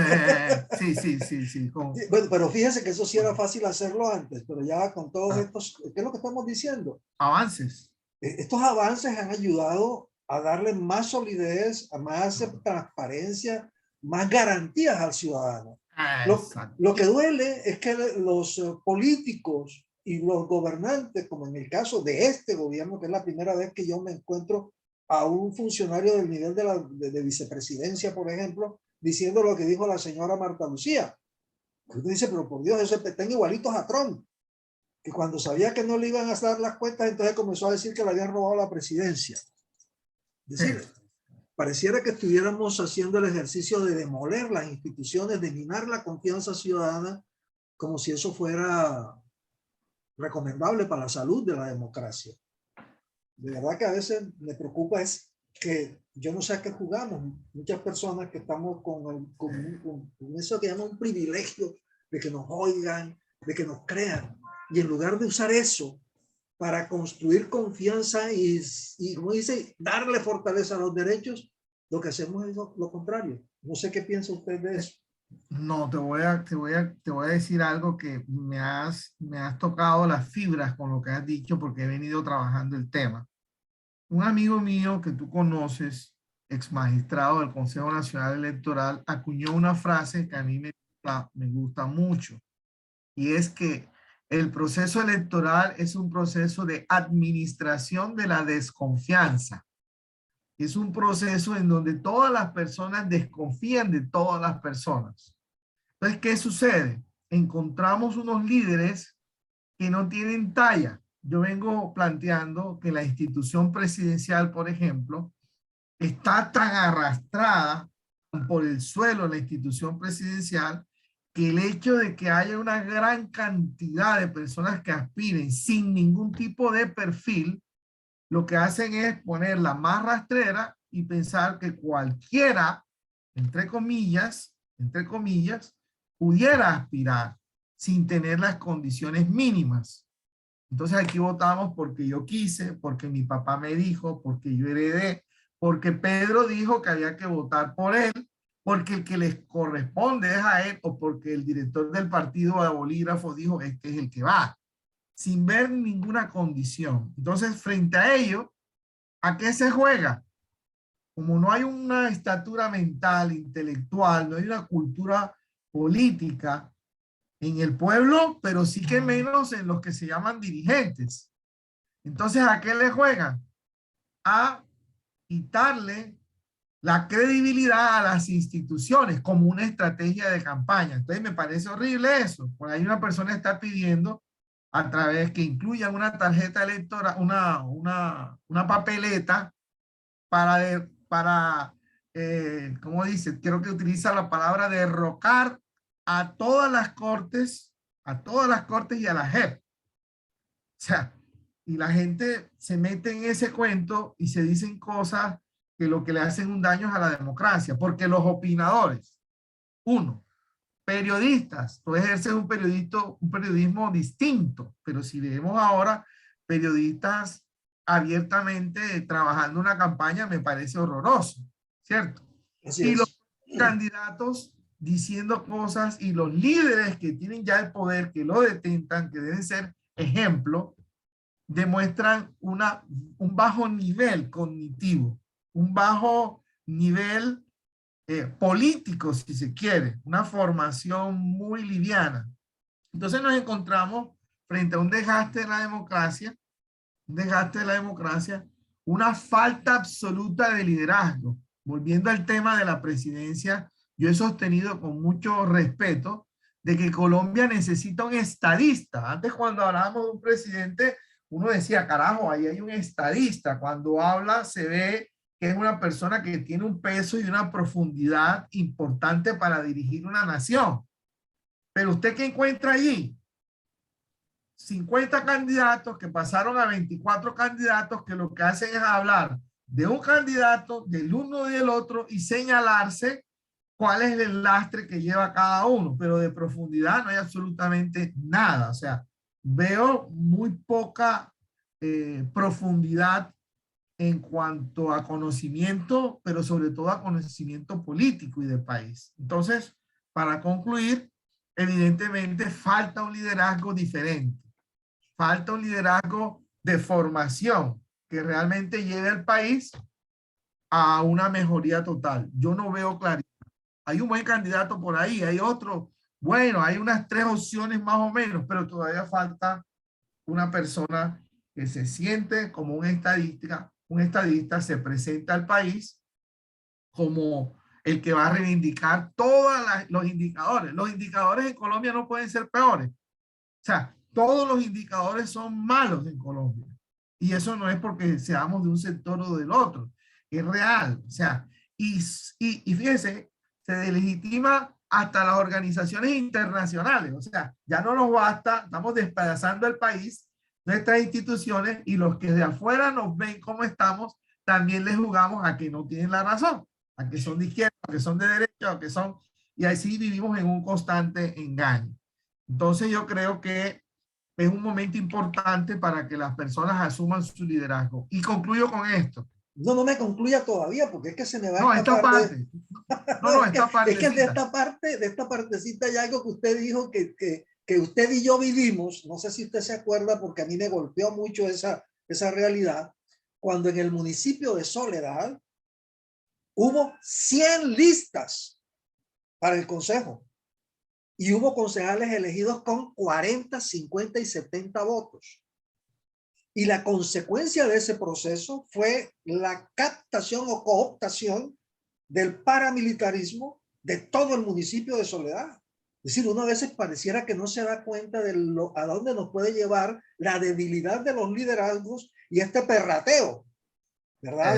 Sí, sí, sí, sí. Bueno, pero fíjese que eso sí era Bueno, fácil hacerlo antes, pero ya con todos ah, estos, ¿qué es lo que estamos diciendo? avances. Estos avances han ayudado a darle más solidez, a más transparencia, más garantías al ciudadano. Exacto. Lo que duele es que los políticos y los gobernantes, como en el caso de este gobierno, que es la primera vez que yo me encuentro a un funcionario del nivel de vicepresidencia, por ejemplo, diciendo lo que dijo la señora Marta Lucía. Usted dice, pero por Dios, eso están igualitos a Trump, que cuando sabía que no le iban a dar las cuentas, entonces comenzó a decir que le habían robado la presidencia. Es decir, pareciera que estuviéramos haciendo el ejercicio de demoler las instituciones, de minar la confianza ciudadana, como si eso fuera recomendable para la salud de la democracia. De verdad que a veces me preocupa es que yo no sé a qué jugamos. Muchas personas que estamos con eso que llaman un privilegio de que nos oigan, de que nos crean. Y en lugar de usar eso para construir confianza y como dice, darle fortaleza a los derechos, lo que hacemos es lo contrario. No sé qué piensa usted de eso. No, te voy a decir algo que me has tocado las fibras con lo que has dicho porque he venido trabajando el tema. Un amigo mío que tú conoces, ex magistrado del Consejo Nacional Electoral, acuñó una frase que a mí me gusta mucho, y es que el proceso electoral es un proceso de administración de la desconfianza. Es un proceso en donde todas las personas desconfían de todas las personas. Entonces, ¿qué sucede? Encontramos unos líderes que no tienen talla. Yo vengo planteando que la institución presidencial, por ejemplo, está tan arrastrada por el suelo la institución presidencial que el hecho de que haya una gran cantidad de personas que aspiren sin ningún tipo de perfil, lo que hacen es ponerla más rastrera y pensar que cualquiera, entre comillas, pudiera aspirar sin tener las condiciones mínimas. Entonces aquí votamos porque yo quise, porque mi papá me dijo, porque yo heredé, porque Pedro dijo que había que votar por él, porque el que les corresponde es a él, o porque el director del partido de bolígrafo dijo este es el que va, sin ver ninguna condición. Entonces, frente a ello, ¿a qué se juega? Como no hay una estatura mental, intelectual, no hay una cultura política en el pueblo, pero sí que menos en los que se llaman dirigentes. Entonces, ¿a qué le juegan? A quitarle la credibilidad a las instituciones como una estrategia de campaña. Entonces, me parece horrible eso. Por ahí una persona está pidiendo a través que incluyan una tarjeta electoral, una papeleta para ¿cómo dice? Creo que utiliza la palabra derrocar a todas las cortes y a la JEP. O sea, y la gente se mete en ese cuento y se dicen cosas que lo que le hacen un daño es a la democracia, porque los opinadores, uno, periodistas, tú ejerces un periodismo distinto, pero si vemos ahora periodistas abiertamente trabajando una campaña, me parece horroroso, ¿cierto? Así Y los es. candidatos diciendo cosas y los líderes que tienen ya el poder, que lo detentan, que deben ser ejemplo, demuestran un bajo nivel cognitivo, un bajo nivel político, si se quiere, una formación muy liviana. Entonces nos encontramos frente a un desgaste de la democracia, una falta absoluta de liderazgo. Volviendo al tema de la presidencia, yo he sostenido con mucho respeto de que Colombia necesita un estadista. Antes, cuando hablábamos de un presidente, uno decía, carajo, ahí hay un estadista. Cuando habla se ve que es una persona que tiene un peso y una profundidad importante para dirigir una nación. Pero usted, ¿qué encuentra allí? 50 candidatos que pasaron a 24 candidatos que lo que hacen es hablar de un candidato, del uno y del otro y señalarse cuál es el lastre que lleva cada uno, pero de profundidad no hay absolutamente nada. O sea, veo muy poca profundidad en cuanto a conocimiento, pero sobre todo a conocimiento político y de país. Entonces, para concluir, evidentemente falta un liderazgo diferente, falta un liderazgo de formación que realmente lleve al país a una mejoría total. Yo no veo claridad. Hay un buen candidato por ahí, hay otro, bueno, hay unas 3 opciones más o menos, pero todavía falta una persona que se siente como un estadista se presenta al país como el que va a reivindicar todos los indicadores. Los indicadores en Colombia no pueden ser peores. O sea, todos los indicadores son malos en Colombia. Y eso no es porque seamos de un sector o del otro. Es real. O sea, y fíjense, se delegitima hasta las organizaciones internacionales. O sea, ya no nos basta, estamos despedazando el país, nuestras instituciones, y los que de afuera nos ven cómo estamos, también les jugamos a que no tienen la razón, a que son de izquierda, a que son de derecha, a que son, y así vivimos en un constante engaño. Entonces yo creo que es un momento importante para que las personas asuman su liderazgo. Y concluyo con esto. No, no me concluya todavía, porque es que se me va a No, esta escapar de... parte. No, esta es que partecita. de esta partecita hay algo que usted dijo que usted y yo vivimos, no sé si usted se acuerda, porque a mí me golpeó mucho esa realidad, cuando en el municipio de Soledad hubo 100 listas para el consejo y hubo concejales elegidos con 40, 50 y 70 votos. Y la consecuencia de ese proceso fue la captación o cooptación del paramilitarismo de todo el municipio de Soledad. Es decir, uno a veces pareciera que no se da cuenta de a dónde nos puede llevar la debilidad de los liderazgos y este perrateo, ¿verdad?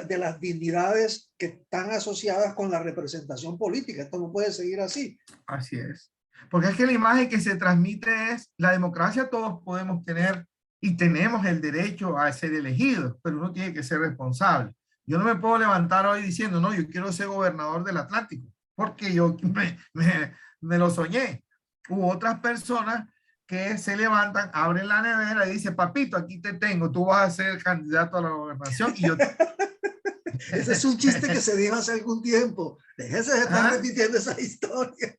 De las dignidades que están asociadas con la representación política. Esto no puede seguir así. Así es. Porque es que la imagen que se transmite es, la democracia todos podemos tener y tenemos el derecho a ser elegidos, pero uno tiene que ser responsable. Yo no me puedo levantar hoy diciendo, no, yo quiero ser gobernador del Atlántico, porque yo me lo soñé. Hubo otras personas que se levantan, abren la nevera y dicen, papito, aquí te tengo, tú vas a ser candidato a la gobernación. Y yo... Ese es un chiste que se dijo hace algún tiempo. Déjese de estar repitiendo esa historia.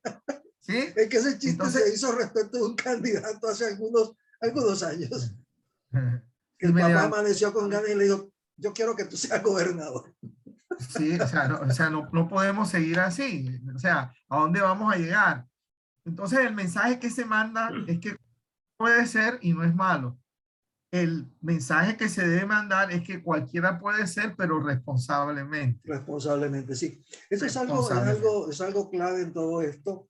¿Sí? Es que ese chiste Entonces, se hizo respecto de un candidato hace algunos años. Que y el me papá levanté. amaneció con ganas y le dijo, yo quiero que tú seas gobernador. Sí, o sea, no podemos seguir así. O sea, ¿a dónde vamos a llegar? Entonces, el mensaje que se manda es que puede ser y no es malo. El mensaje que se debe mandar es que cualquiera puede ser, pero responsablemente. Responsablemente, sí. Eso Responsablemente. es algo clave en todo esto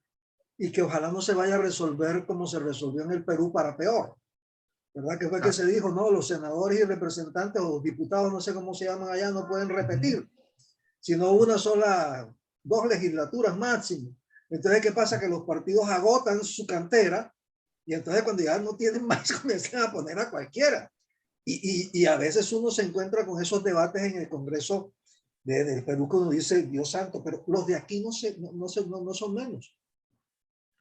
y que ojalá no se vaya a resolver como se resolvió en el Perú para peor. ¿Verdad? Que fue que se dijo, no, los senadores y representantes o diputados, no sé cómo se llaman allá, no pueden repetir, sino una sola, 2 legislaturas máximo. Entonces, ¿qué pasa? Que los partidos agotan su cantera y entonces cuando ya no tienen más, comienzan a poner a cualquiera. Y a veces uno se encuentra con esos debates en el Congreso del Perú que uno dice, Dios santo, pero los de aquí no son menos.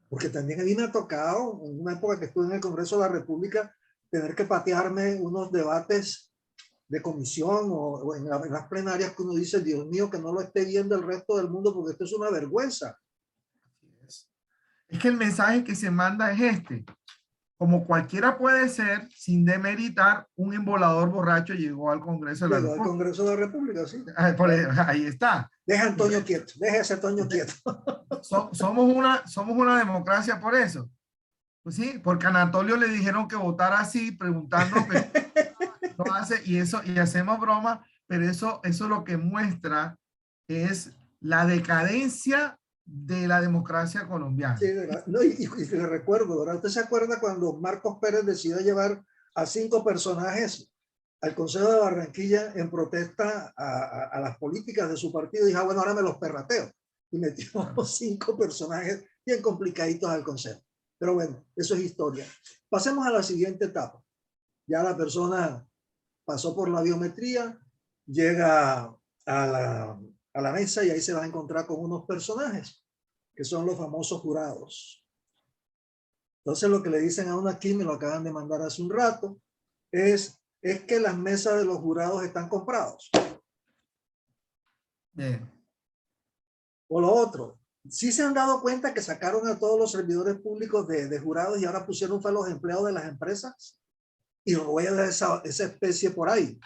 Porque también a mí me ha tocado, en una época que estuve en el Congreso de la República, tener que patearme unos debates de comisión o en las plenarias que uno dice, Dios mío, que no lo esté viendo el resto del mundo porque esto es una vergüenza. Es que el mensaje que se manda es este. Como cualquiera puede ser, sin demeritar, un embolador borracho llegó al Congreso de la Llegó al República. Congreso de la República, sí. Ahí está. Deja a Antonio quieto, deja ese Antonio quieto. Somos una democracia por eso. Pues sí, porque a Anatolio le dijeron que votara así, preguntando, pero no hace, y eso, y hacemos broma, pero eso lo que muestra es la decadencia de la democracia colombiana. Sí, no, y le recuerdo, ¿verdad? ¿Usted se acuerda cuando Marcos Pérez decidió llevar a 5 personajes al Consejo de Barranquilla en protesta a las políticas de su partido? Y dijo, bueno, ahora me los perrateo. Y metió 5 personajes bien complicaditos al Consejo. Pero bueno, eso es historia. Pasemos a la siguiente etapa. Ya la persona pasó por la biometría, llega a la mesa y ahí se va a encontrar con unos personajes que son los famosos jurados. Entonces lo que le dicen a uno aquí, me lo acaban de mandar hace un rato, es que las mesas de los jurados están comprados. Bien. O lo otro, sí se han dado cuenta que sacaron a todos los servidores públicos de jurados y ahora pusieron a los empleados de las empresas y rueda esa especie por ahí.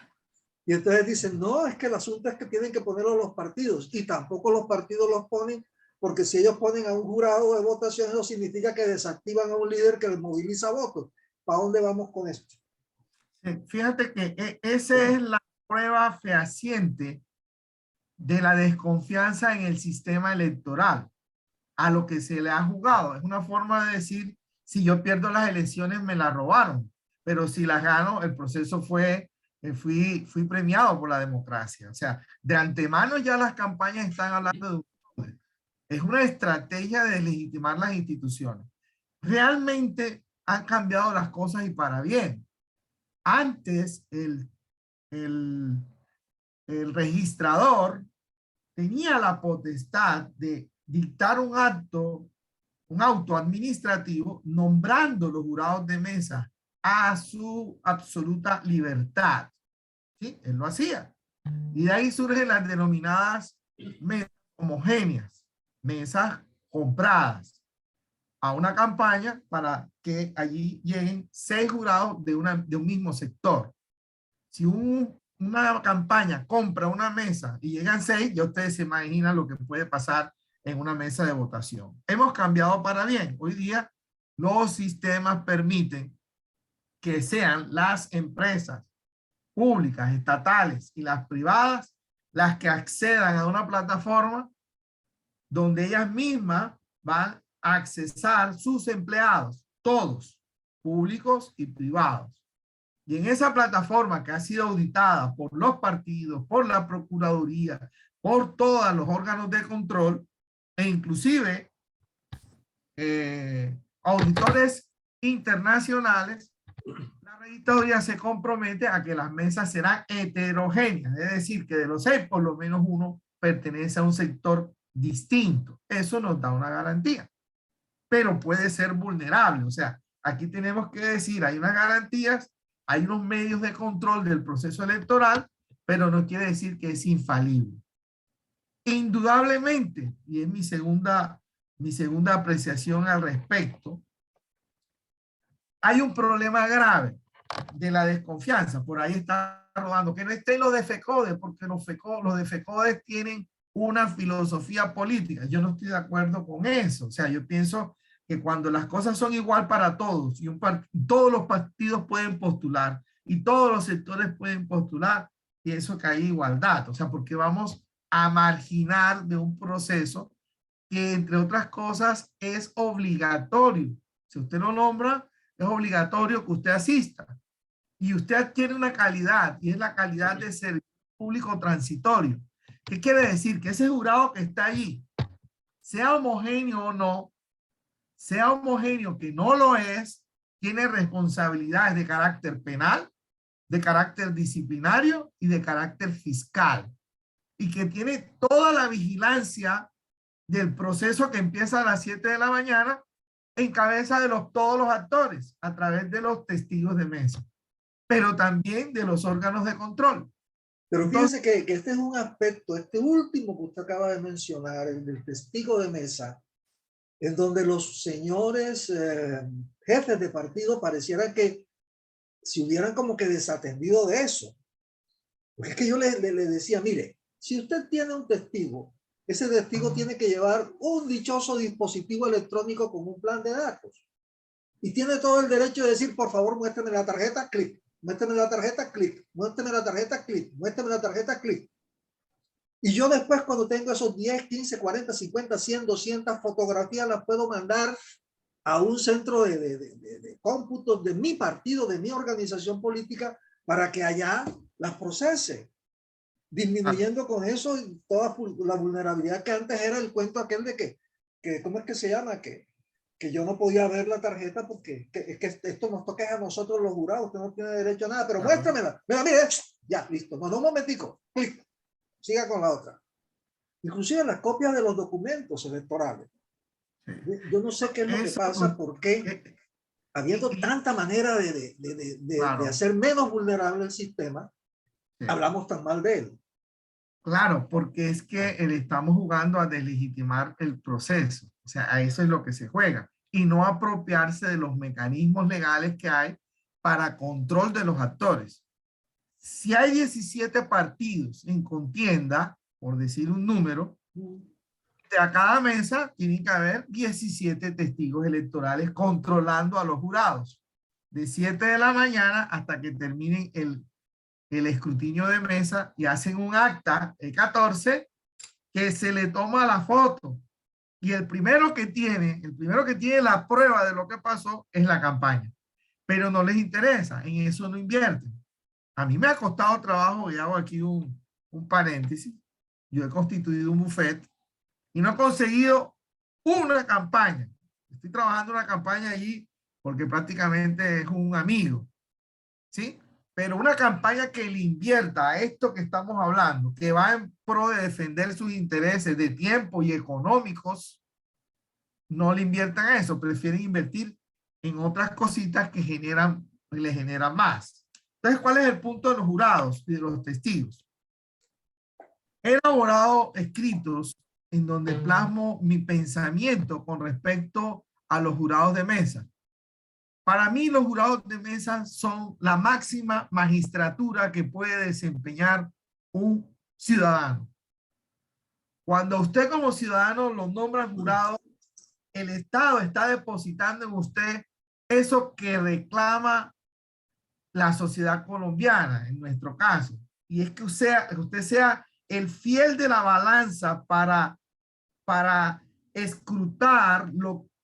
Y entonces dicen, no, es que el asunto es que tienen que ponerlo los partidos y tampoco los partidos los ponen porque si ellos ponen a un jurado de votación, eso significa que desactivan a un líder que les moviliza votos. ¿Para dónde vamos con esto? Fíjate que esa es la prueba fehaciente de la desconfianza en el sistema electoral, a lo que se le ha jugado. Es una forma de decir, si yo pierdo las elecciones me las robaron, pero si las gano, el proceso fui premiado por la democracia. O sea, de antemano ya las campañas están hablando de un fraude. Es una estrategia de legitimar las instituciones. Realmente han cambiado las cosas y para bien. Antes, el el registrador tenía la potestad de dictar un auto administrativo nombrando los jurados de mesa a su absoluta libertad. ¿Sí? Él lo hacía. Y de ahí surgen las denominadas mesas homogéneas, mesas compradas a una campaña para que allí lleguen 6 jurados de un mismo sector. Si una campaña compra una mesa y llegan 6, ya ustedes se imaginan lo que puede pasar en una mesa de votación. Hemos cambiado para bien. Hoy día los sistemas permiten que sean las empresas públicas, estatales y las privadas las que accedan a una plataforma donde ellas mismas van a accesar sus empleados, todos, públicos y privados. Y en esa plataforma que ha sido auditada por los partidos, por la Procuraduría, por todos los órganos de control e inclusive auditores internacionales, la registraduría se compromete a que las mesas serán heterogéneas, es decir, que de los 6 por lo menos uno pertenece a un sector distinto. Eso nos da una garantía, pero puede ser vulnerable. O sea, aquí tenemos que decir, hay unas garantías, hay unos medios de control del proceso electoral, pero no quiere decir que es infalible. Indudablemente, y es mi segunda apreciación al respecto, hay un problema grave de la desconfianza. Por ahí está rodando, que no estén los de FECODE, porque los de FECODE tienen una filosofía política. Yo no estoy de acuerdo con eso. O sea, yo pienso que cuando las cosas son igual para todos y todos los partidos pueden postular y todos los sectores pueden postular, pienso que hay igualdad. O sea, porque vamos a marginar de un proceso que, entre otras cosas, es obligatorio. Si usted lo nombra, es obligatorio que usted asista. Y usted adquiere una calidad, y es la calidad de servicio público transitorio. ¿Qué quiere decir? Que ese jurado que está allí, sea homogéneo o no, sea homogéneo que no lo es, tiene responsabilidades de carácter penal, de carácter disciplinario y de carácter fiscal. Y que tiene toda la vigilancia del proceso que empieza a las 7 de la mañana en cabeza de todos los actores, a través de los testigos de mesa, pero también de los órganos de control. Pero fíjense que este es un aspecto, este último que usted acaba de mencionar, el del testigo de mesa, en donde los señores jefes de partido pareciera que se hubieran como que desatendido de eso. Porque es que yo le decía, mire, si usted tiene un testigo, ese testigo tiene que llevar un dichoso dispositivo electrónico con un plan de datos. Y tiene todo el derecho de decir, por favor, muéstrame la tarjeta, clic. Muéstrame la tarjeta, clic. Muéstrame la tarjeta, clic. Muéstrame la tarjeta, clic. Y yo después, cuando tengo esos 10, 15, 40, 50, 100, 200 fotografías, las puedo mandar a un centro de cómputos de mi partido, de mi organización política, para que allá las procese, disminuyendo con eso toda la vulnerabilidad que antes era el cuento aquel de que ¿cómo es que se llama? Que yo no podía ver la tarjeta porque es que esto nos toca a nosotros los jurados, usted no tiene derecho a nada, pero muéstramela. Mira, mire, ya, listo. No, un momentico, clic, siga con la otra. Inclusive las copias de los documentos electorales. Yo no sé qué es lo que pasa, porque habiendo tanta manera de hacer menos vulnerable el sistema, hablamos tan mal de él. Claro, porque es que le estamos jugando a deslegitimar el proceso. O sea, a eso es lo que se juega. Y no apropiarse de los mecanismos legales que hay para control de los actores. Si hay 17 partidos en contienda, por decir un número, a cada mesa tiene que haber 17 testigos electorales controlando a los jurados. De 7 de la mañana hasta que terminen el escrutinio de mesa y hacen un acta, el 14, que se le toma la foto. Y el primero que tiene la prueba de lo que pasó es la campaña. Pero no les interesa, en eso no invierten. A mí me ha costado trabajo, y hago aquí un paréntesis. Yo he constituido un bufete y no he conseguido una campaña. Estoy trabajando una campaña allí porque prácticamente es un amigo, ¿sí? pero una campaña que le invierta a esto que estamos hablando, que va en pro de defender sus intereses de tiempo y económicos, no le inviertan a eso, prefieren invertir en otras cositas que le generan más. Entonces, ¿cuál es el punto de los jurados y de los testigos? He elaborado escritos en donde plasmo mi pensamiento con respecto a los jurados de mesa. Para mí, los jurados de mesa son la máxima magistratura que puede desempeñar un ciudadano. Cuando usted como ciudadano lo nombra jurado, el Estado está depositando en usted eso que reclama la sociedad colombiana, en nuestro caso. Y es que usted sea el fiel de la balanza para escrutar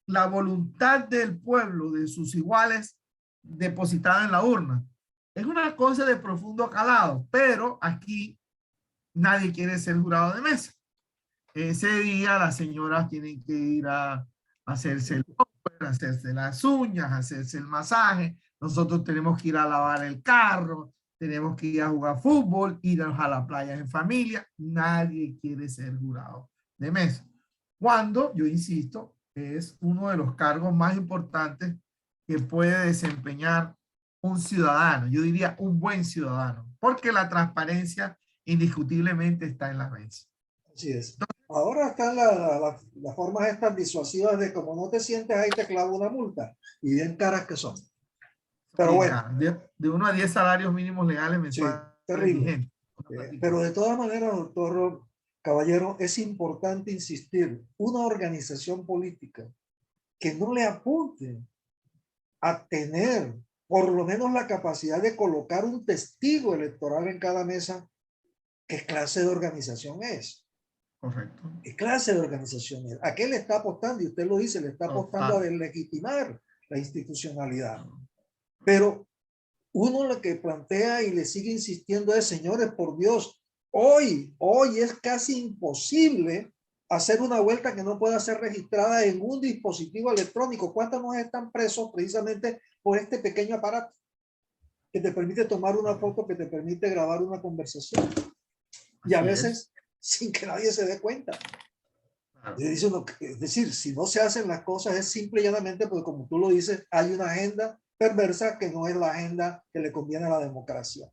la voluntad del pueblo, de sus iguales, depositada en la urna. Es una cosa de profundo calado, pero aquí nadie quiere ser jurado de mesa. Ese día las señoras tienen que ir a hacerse el pamper, hacerse las uñas, hacerse el masaje. Nosotros tenemos que ir a lavar el carro, tenemos que ir a jugar fútbol, ir a la playa en familia. Nadie quiere ser jurado de mesa. Cuando, yo insisto, es uno de los cargos más importantes que puede desempeñar un ciudadano. Yo diría un buen ciudadano, porque la transparencia indiscutiblemente está en la mesa. Así es. Ahora están las formas estas disuasivas de como no te sientes ahí te clavo una multa. Y bien caras que son. Pero bueno. De 1 a 10 salarios mínimos legales mensuales. Sí, terrible. Pero de todas maneras, doctor Caballero, es importante insistir, una organización política que no le apunte a tener por lo menos la capacidad de colocar un testigo electoral en cada mesa, ¿qué clase de organización es? Correcto. ¿Qué clase de organización es? ¿A qué le está apostando? Y usted lo dice, le está apostando a deslegitimar la institucionalidad. Pero uno lo que plantea y le sigue insistiendo es, señores, por Dios, hoy es casi imposible hacer una vuelta que no pueda ser registrada en un dispositivo electrónico. ¿Cuántos no están presos precisamente por este pequeño aparato que te permite tomar una foto, que te permite grabar una conversación? Y a veces sin que nadie se dé cuenta. Es decir, si no se hacen las cosas es simple y llanamente porque, como tú lo dices, hay una agenda perversa que no es la agenda que le conviene a la democracia.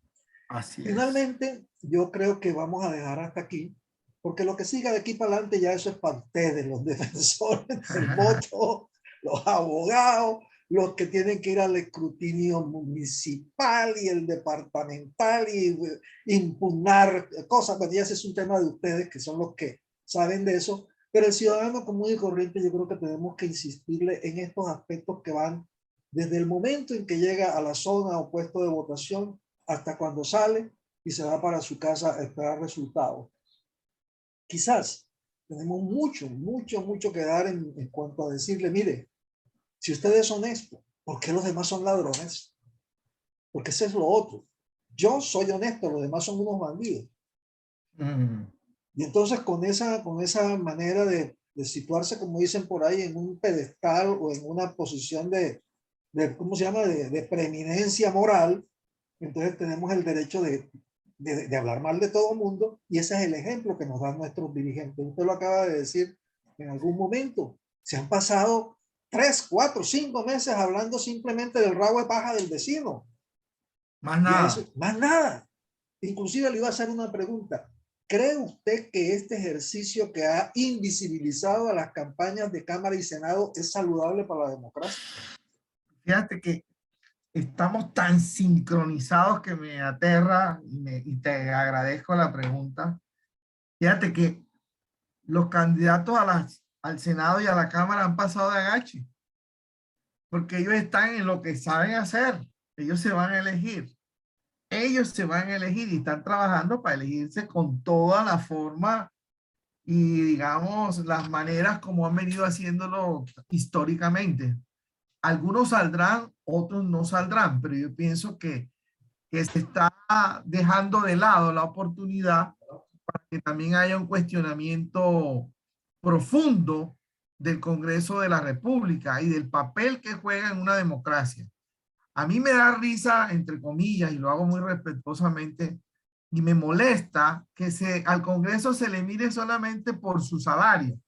Así Finalmente, yo creo que vamos a dejar hasta aquí, porque lo que siga de aquí para adelante ya eso es para ustedes, los defensores del voto, los abogados, los que tienen que ir al escrutinio municipal y el departamental y impugnar cosas, pues ya ese es un tema de ustedes que son los que saben de eso, pero el ciudadano común y corriente yo creo que tenemos que insistirle en estos aspectos que van desde el momento en que llega a la zona o puesto de votación hasta cuando sale y se va para su casa a esperar resultados. Quizás tenemos mucho que dar en cuanto a decirle, mire, si usted es honesto, ¿por qué los demás son ladrones? Porque ese es lo otro. Yo soy honesto, los demás son unos bandidos. Y entonces con esa manera de situarse, como dicen por ahí, en un pedestal o en una posición de ¿cómo se llama?, de preeminencia moral, entonces tenemos el derecho de hablar mal de todo el mundo, y ese es el ejemplo que nos dan nuestros dirigentes. Usted lo acaba de decir en algún momento. Se han pasado 3, 4, 5 meses hablando simplemente del rabo de paja del vecino. Más nada. Más nada. Inclusive le iba a hacer una pregunta. ¿Cree usted que este ejercicio que ha invisibilizado a las campañas de Cámara y Senado es saludable para la democracia? Fíjate que estamos tan sincronizados que me aterra y te agradezco la pregunta. Fíjate que los candidatos al Senado y a la Cámara han pasado de agache, porque ellos están en lo que saben hacer. Ellos se van a elegir. Ellos se van a elegir y están trabajando para elegirse con toda la forma y, digamos, las maneras como han venido haciéndolo históricamente. Algunos saldrán, otros no saldrán, pero yo pienso que se está dejando de lado la oportunidad para que también haya un cuestionamiento profundo del Congreso de la República y del papel que juega en una democracia. A mí me da risa, entre comillas, y lo hago muy respetuosamente, y me molesta que al Congreso se le mire solamente por su salario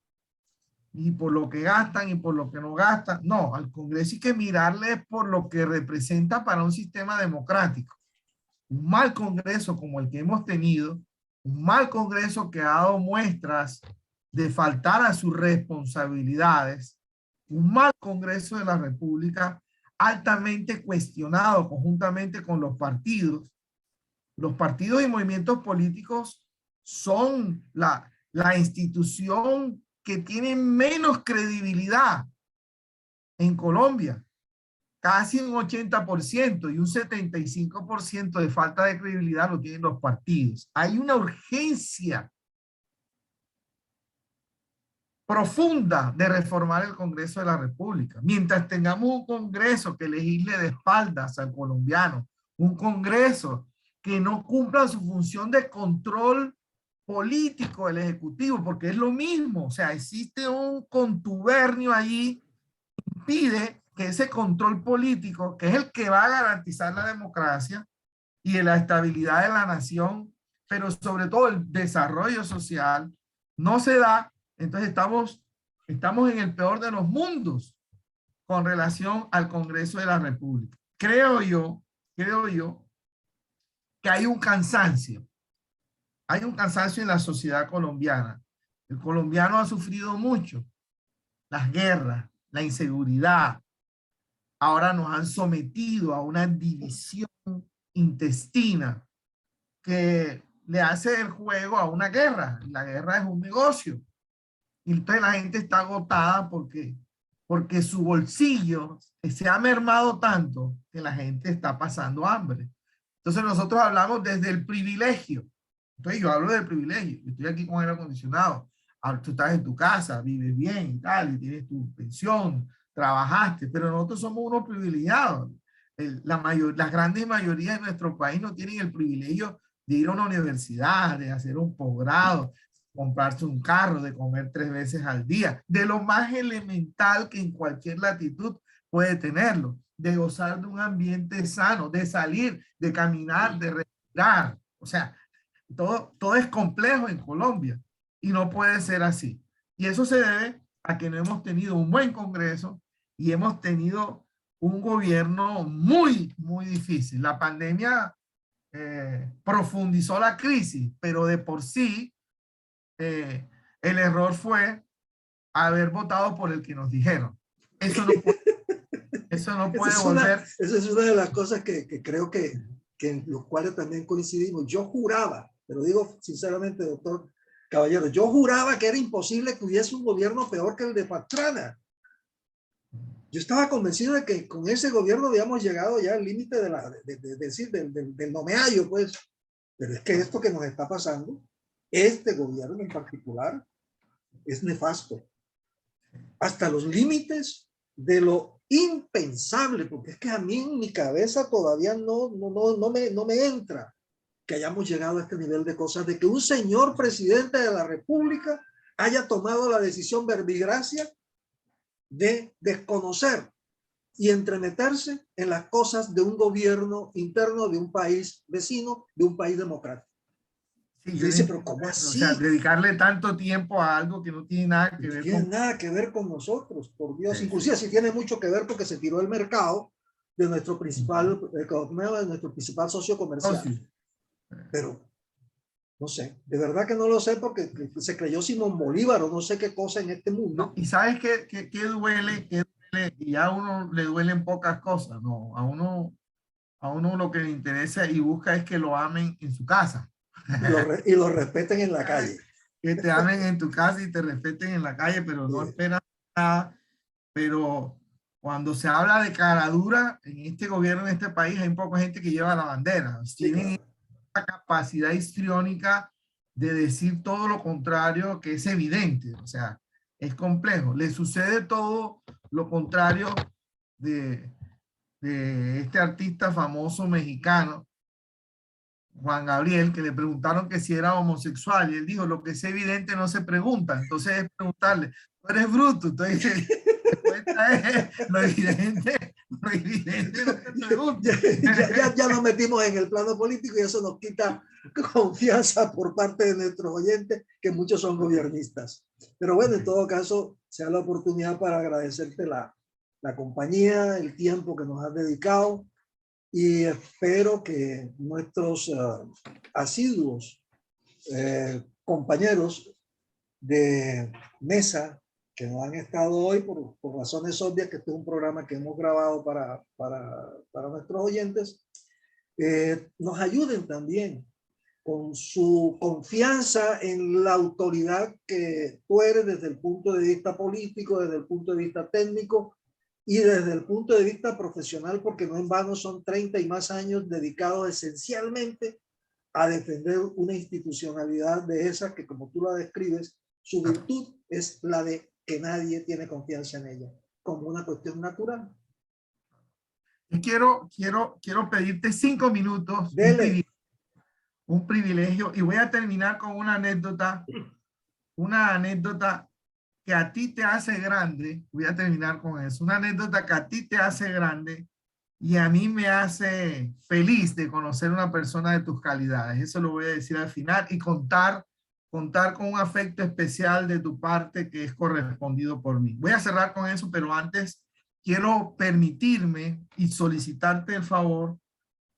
y por lo que gastan y por lo que no gastan. No, al Congreso hay que mirarle por lo que representa para un sistema democrático. Un mal Congreso como el que hemos tenido, un mal Congreso que ha dado muestras de faltar a sus responsabilidades, un mal Congreso de la República altamente cuestionado conjuntamente con los partidos. Los partidos y movimientos políticos son la institución que tiene menos credibilidad en Colombia. Casi un 80% y un 75% de falta de credibilidad lo tienen los partidos. Hay una urgencia profunda de reformar el Congreso de la República. Mientras tengamos un Congreso que legisle de espaldas al colombiano, un Congreso que no cumpla su función de control político del Ejecutivo, porque es lo mismo, o sea, existe un contubernio allí que impide que ese control político, que es el que va a garantizar la democracia y la estabilidad de la nación, pero sobre todo el desarrollo social, no se da. Entonces estamos en el peor de los mundos con relación al Congreso de la República. Creo yo que hay un cansancio en la sociedad colombiana. El colombiano ha sufrido mucho, las guerras, la inseguridad. Ahora nos han sometido a una división intestina que le hace el juego a una guerra. La guerra es un negocio. Y entonces la gente está agotada porque su bolsillo se ha mermado tanto que la gente está pasando hambre. Entonces nosotros hablamos desde el privilegio. Entonces yo hablo del privilegio. Yo estoy aquí con aire acondicionado. Tú estás en tu casa, vives bien y tal, y tienes tu pensión, trabajaste, pero nosotros somos unos privilegiados. Las grandes mayorías de nuestro país no tienen el privilegio de ir a una universidad, de hacer un posgrado, comprarse un carro, de comer 3 veces al día, de lo más elemental que en cualquier latitud puede tenerlo, de gozar de un ambiente sano, de salir, de caminar, de respirar. O sea, todo es complejo en Colombia y no puede ser así. Y eso se debe a que no hemos tenido un buen Congreso y hemos tenido un gobierno muy, muy difícil. La pandemia profundizó la crisis, pero de por sí el error fue haber votado por el que nos dijeron. Eso no puede volver. Esa es una de las cosas que creo que en los cuales también coincidimos. Yo juraba, pero digo sinceramente, doctor Caballero, yo juraba que era imposible que hubiese un gobierno peor que el de Pastrana. Yo estaba convencido de que con ese gobierno habíamos llegado ya al límite del no me hallo, pues. Pero es que esto que nos está pasando, este gobierno en particular, es nefasto. Hasta los límites de lo impensable, porque es que a mí en mi cabeza todavía no me entra que hayamos llegado a este nivel de cosas, de que un señor presidente de la República haya tomado la decisión verbigracia de desconocer y entremeterse en las cosas de un gobierno interno de un país vecino, de un país democrático. Sí, y dice, pero ¿cómo así? O sea, dedicarle tanto tiempo a algo que no tiene nada que ver no tiene nada que ver con nosotros, por Dios. Sí, inclusive sí tiene mucho que ver porque se tiró el mercado de nuestro principal socio comercial. Sí. Pero no sé, de verdad que no lo sé porque se creyó Simón Bolívar o no sé qué cosa en este mundo. No, y ¿sabes qué duele? Y a uno le duelen pocas cosas, no, a uno lo que le interesa y busca es que lo amen en su casa. Y lo respeten en la calle. Que te amen en tu casa y te respeten en la calle, pero no esperan nada. Pero cuando se habla de cara dura, en este gobierno, en este país, hay poca gente que lleva la bandera. Tienen la capacidad histriónica de decir todo lo contrario, que es evidente. O sea, es complejo. Le sucede todo lo contrario de este artista famoso mexicano, Juan Gabriel, que le preguntaron que si era homosexual y él dijo, lo que es evidente no se pregunta. Entonces es preguntarle, tú eres bruto. Entonces, lo evidente Evidente, no te pregunto. Ya nos metimos en el plano político y eso nos quita confianza por parte de nuestros oyentes, que muchos son gobiernistas. Pero bueno, en todo caso, sea la oportunidad para agradecerte la compañía, el tiempo que nos has dedicado, y espero que nuestros asiduos compañeros de mesa que nos han estado hoy por razones obvias, que este es un programa que hemos grabado para nuestros oyentes, nos ayuden también con su confianza en la autoridad que tú eres desde el punto de vista político, desde el punto de vista técnico y desde el punto de vista profesional, porque no en vano son 30 y más años dedicados esencialmente a defender una institucionalidad de esa que, como tú la describes, su virtud es la de que nadie tiene confianza en ella, como una cuestión natural. Y quiero pedirte 5 minutos, Dele. un privilegio, y voy a terminar con una anécdota que a ti te hace grande. Voy a terminar con eso, una anécdota que a ti te hace grande y a mí me hace feliz de conocer una persona de tus calidades. Eso lo voy a decir al final, y contar con un afecto especial de tu parte que es correspondido por mí. Voy a cerrar con eso, pero antes quiero permitirme y solicitarte el favor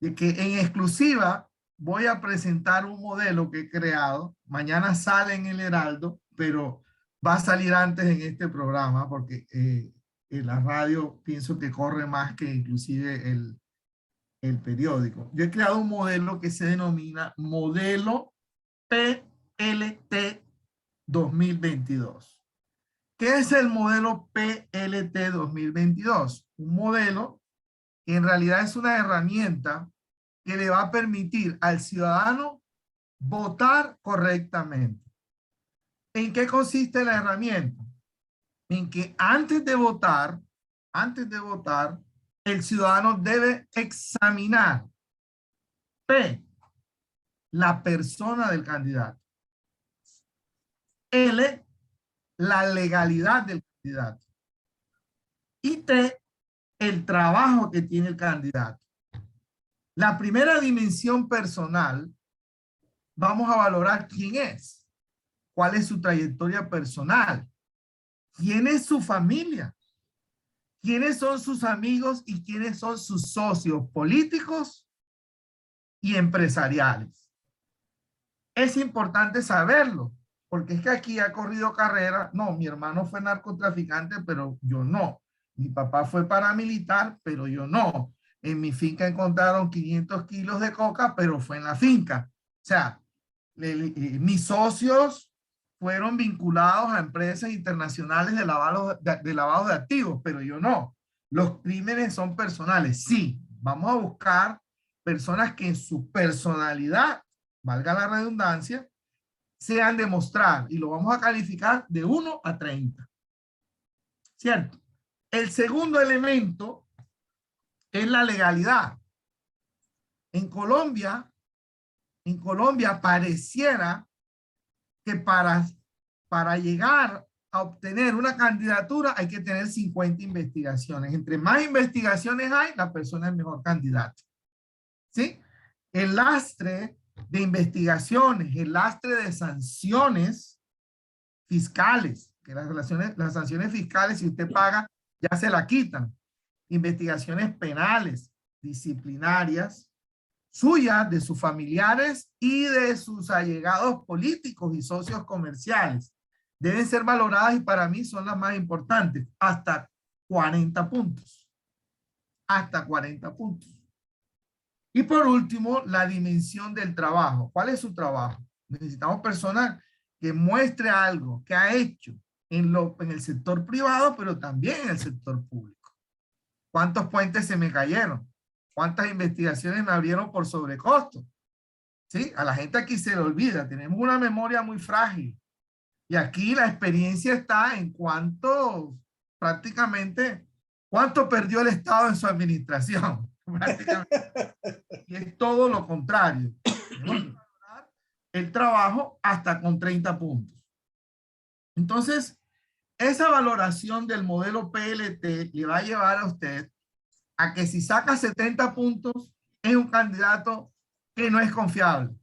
de que en exclusiva voy a presentar un modelo que he creado. Mañana sale en el Heraldo, pero va a salir antes en este programa porque en la radio pienso que corre más que inclusive el periódico. Yo he creado un modelo que se denomina Modelo PLT 2022. ¿Qué es el modelo PLT 2022? Un modelo que en realidad es una herramienta que le va a permitir al ciudadano votar correctamente. ¿En qué consiste la herramienta? En que antes de votar, el ciudadano debe examinar P, la persona del candidato; L, la legalidad del candidato; y T, el trabajo que tiene el candidato. La primera dimensión personal, vamos a valorar quién es, cuál es su trayectoria personal, quién es su familia, quiénes son sus amigos y quiénes son sus socios políticos y empresariales. Es importante saberlo, porque es que aquí ha corrido carrera. No, mi hermano fue narcotraficante, pero yo no. Mi papá fue paramilitar, pero yo no. En mi finca encontraron 500 kilos de coca, pero fue en la finca. O sea, mis socios fueron vinculados a empresas internacionales de lavado de activos, pero yo no. Los crímenes son personales. Sí, vamos a buscar personas que en su personalidad, valga la redundancia, sean demostrar, y lo vamos a calificar de 1 a 30. ¿Cierto? El segundo elemento es la legalidad. En Colombia pareciera que para llegar a obtener una candidatura hay que tener 50 investigaciones. Entre más investigaciones hay, la persona es mejor candidata. ¿Sí? El lastre de investigaciones, el lastre de sanciones fiscales, que las sanciones fiscales, si usted paga, ya se la quitan. Investigaciones penales, disciplinarias, suyas, de sus familiares y de sus allegados políticos y socios comerciales, deben ser valoradas, y para mí son las más importantes, hasta 40 puntos. Hasta 40 puntos. Y por último, la dimensión del trabajo. ¿Cuál es su trabajo? Necesitamos personas que muestre algo que ha hecho en el sector privado, pero también en el sector público. ¿Cuántos puentes se me cayeron? ¿Cuántas investigaciones me abrieron por sobrecosto? ¿Sí? A la gente aquí se le olvida. Tenemos una memoria muy frágil. Y aquí la experiencia está en cuánto perdió el Estado en su administración. Prácticamente. Y es todo lo contrario. Tenemos que valorar el trabajo hasta con 30 puntos. Entonces, esa valoración del modelo PLT le va a llevar a usted a que si saca 70 puntos es un candidato que no es confiable.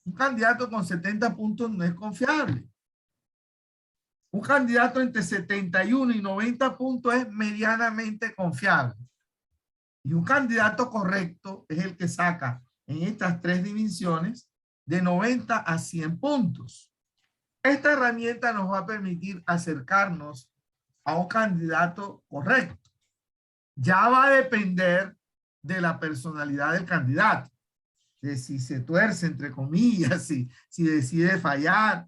Un candidato con 70 puntos no es confiable. Un candidato entre 71 y 90 puntos es medianamente confiable. Y un candidato correcto es el que saca en estas tres dimensiones de 90 a 100 puntos. Esta herramienta nos va a permitir acercarnos a un candidato correcto. Ya va a depender de la personalidad del candidato, de si se tuerce, entre comillas, si decide fallar,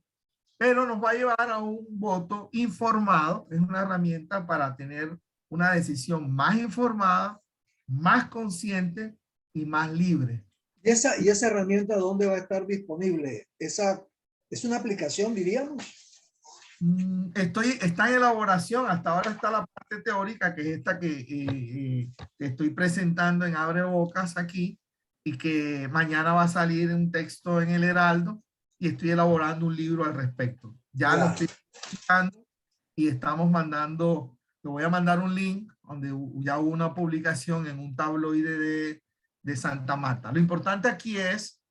pero nos va a llevar a un voto informado. Es una herramienta para tener una decisión más informada, más consciente y más libre. ¿Y esa herramienta dónde va a estar disponible? ¿Esa es una aplicación, diríamos? Está en elaboración. Hasta ahora está la parte teórica, que es esta que te estoy presentando en Abre Bocas aquí, y que mañana va a salir un texto en el Heraldo, y estoy elaborando un libro al respecto. Ya lo estoy publicando y estamos mandando, te voy a mandar un link donde ya hubo una publicación en un tabloide de Santa Marta. Lo importante aquí es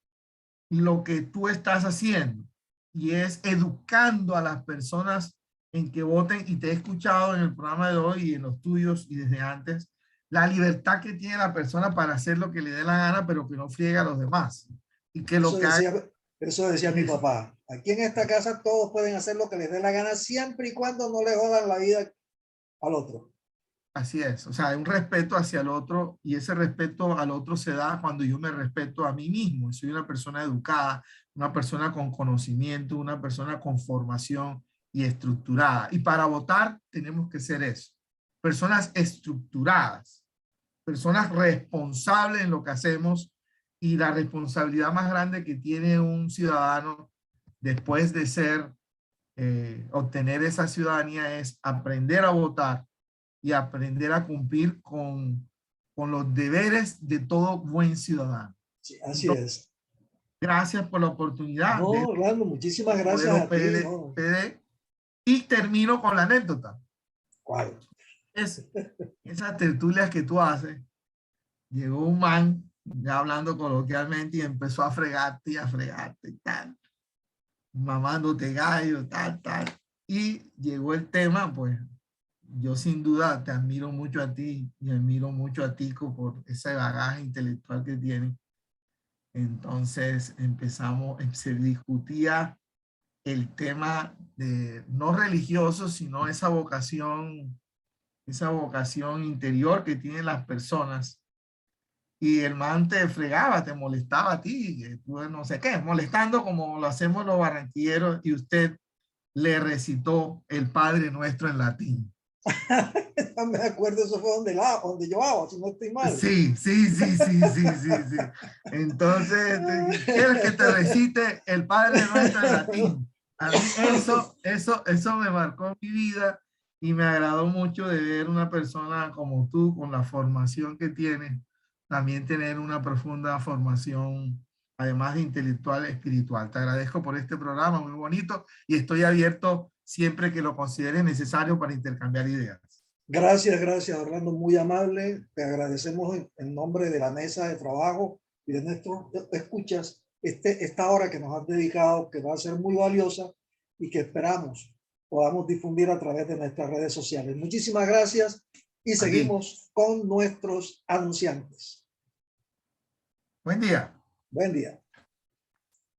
lo que tú estás haciendo, y es educando a las personas en que voten. Y te he escuchado en el programa de hoy y en los tuyos y desde antes, la libertad que tiene la persona para hacer lo que le dé la gana, pero que no friega a los demás. Y que lo que eso decía mi papá. Aquí en esta casa todos pueden hacer lo que les dé la gana siempre y cuando no le jodan la vida al otro. Así es, o sea, hay un respeto hacia el otro, y ese respeto al otro se da cuando yo me respeto a mí mismo. Soy una persona educada, una persona con conocimiento, una persona con formación y estructurada. Y para votar tenemos que ser eso, personas estructuradas, personas responsables en lo que hacemos. Y la responsabilidad más grande que tiene un ciudadano después de obtener esa ciudadanía es aprender a votar y aprender a cumplir con los deberes de todo buen ciudadano. Sí, así es. Gracias por la oportunidad. No, Orlando, muchísimas gracias a ti. ¿No? Y termino con la anécdota. ¿Cuál? Esas tertulias que tú haces, llegó un man, ya hablando coloquialmente, y empezó a fregarte y tal, mamándote gallo, tal. Y llegó el tema, pues, yo sin duda te admiro mucho a ti y admiro mucho a Tico por ese bagaje intelectual que tiene. Entonces se discutía el tema de no religioso, sino esa vocación interior que tienen las personas. Y el man te fregaba, te molestaba a ti, no sé qué, molestando como lo hacemos los barranquilleros, y usted le recitó el Padre Nuestro en latín. No me acuerdo, eso fue donde yo hago, si no estoy mal. Sí. Entonces, ¿quieres que te recite el Padre Nuestro en latín? A mí eso me marcó mi vida, y me agradó mucho de ver una persona como tú, con la formación que tienes, también tener una profunda formación, además de intelectual, espiritual. Te agradezco por este programa muy bonito, y estoy abierto siempre que lo consideres necesario para intercambiar ideas. Gracias, Orlando, muy amable. Te agradecemos en nombre de la mesa de trabajo y de nuestros escuchas esta hora que nos has dedicado, que va a ser muy valiosa y que esperamos podamos difundir a través de nuestras redes sociales. Muchísimas gracias, y seguimos con nuestros anunciantes. Buen día. Buen día.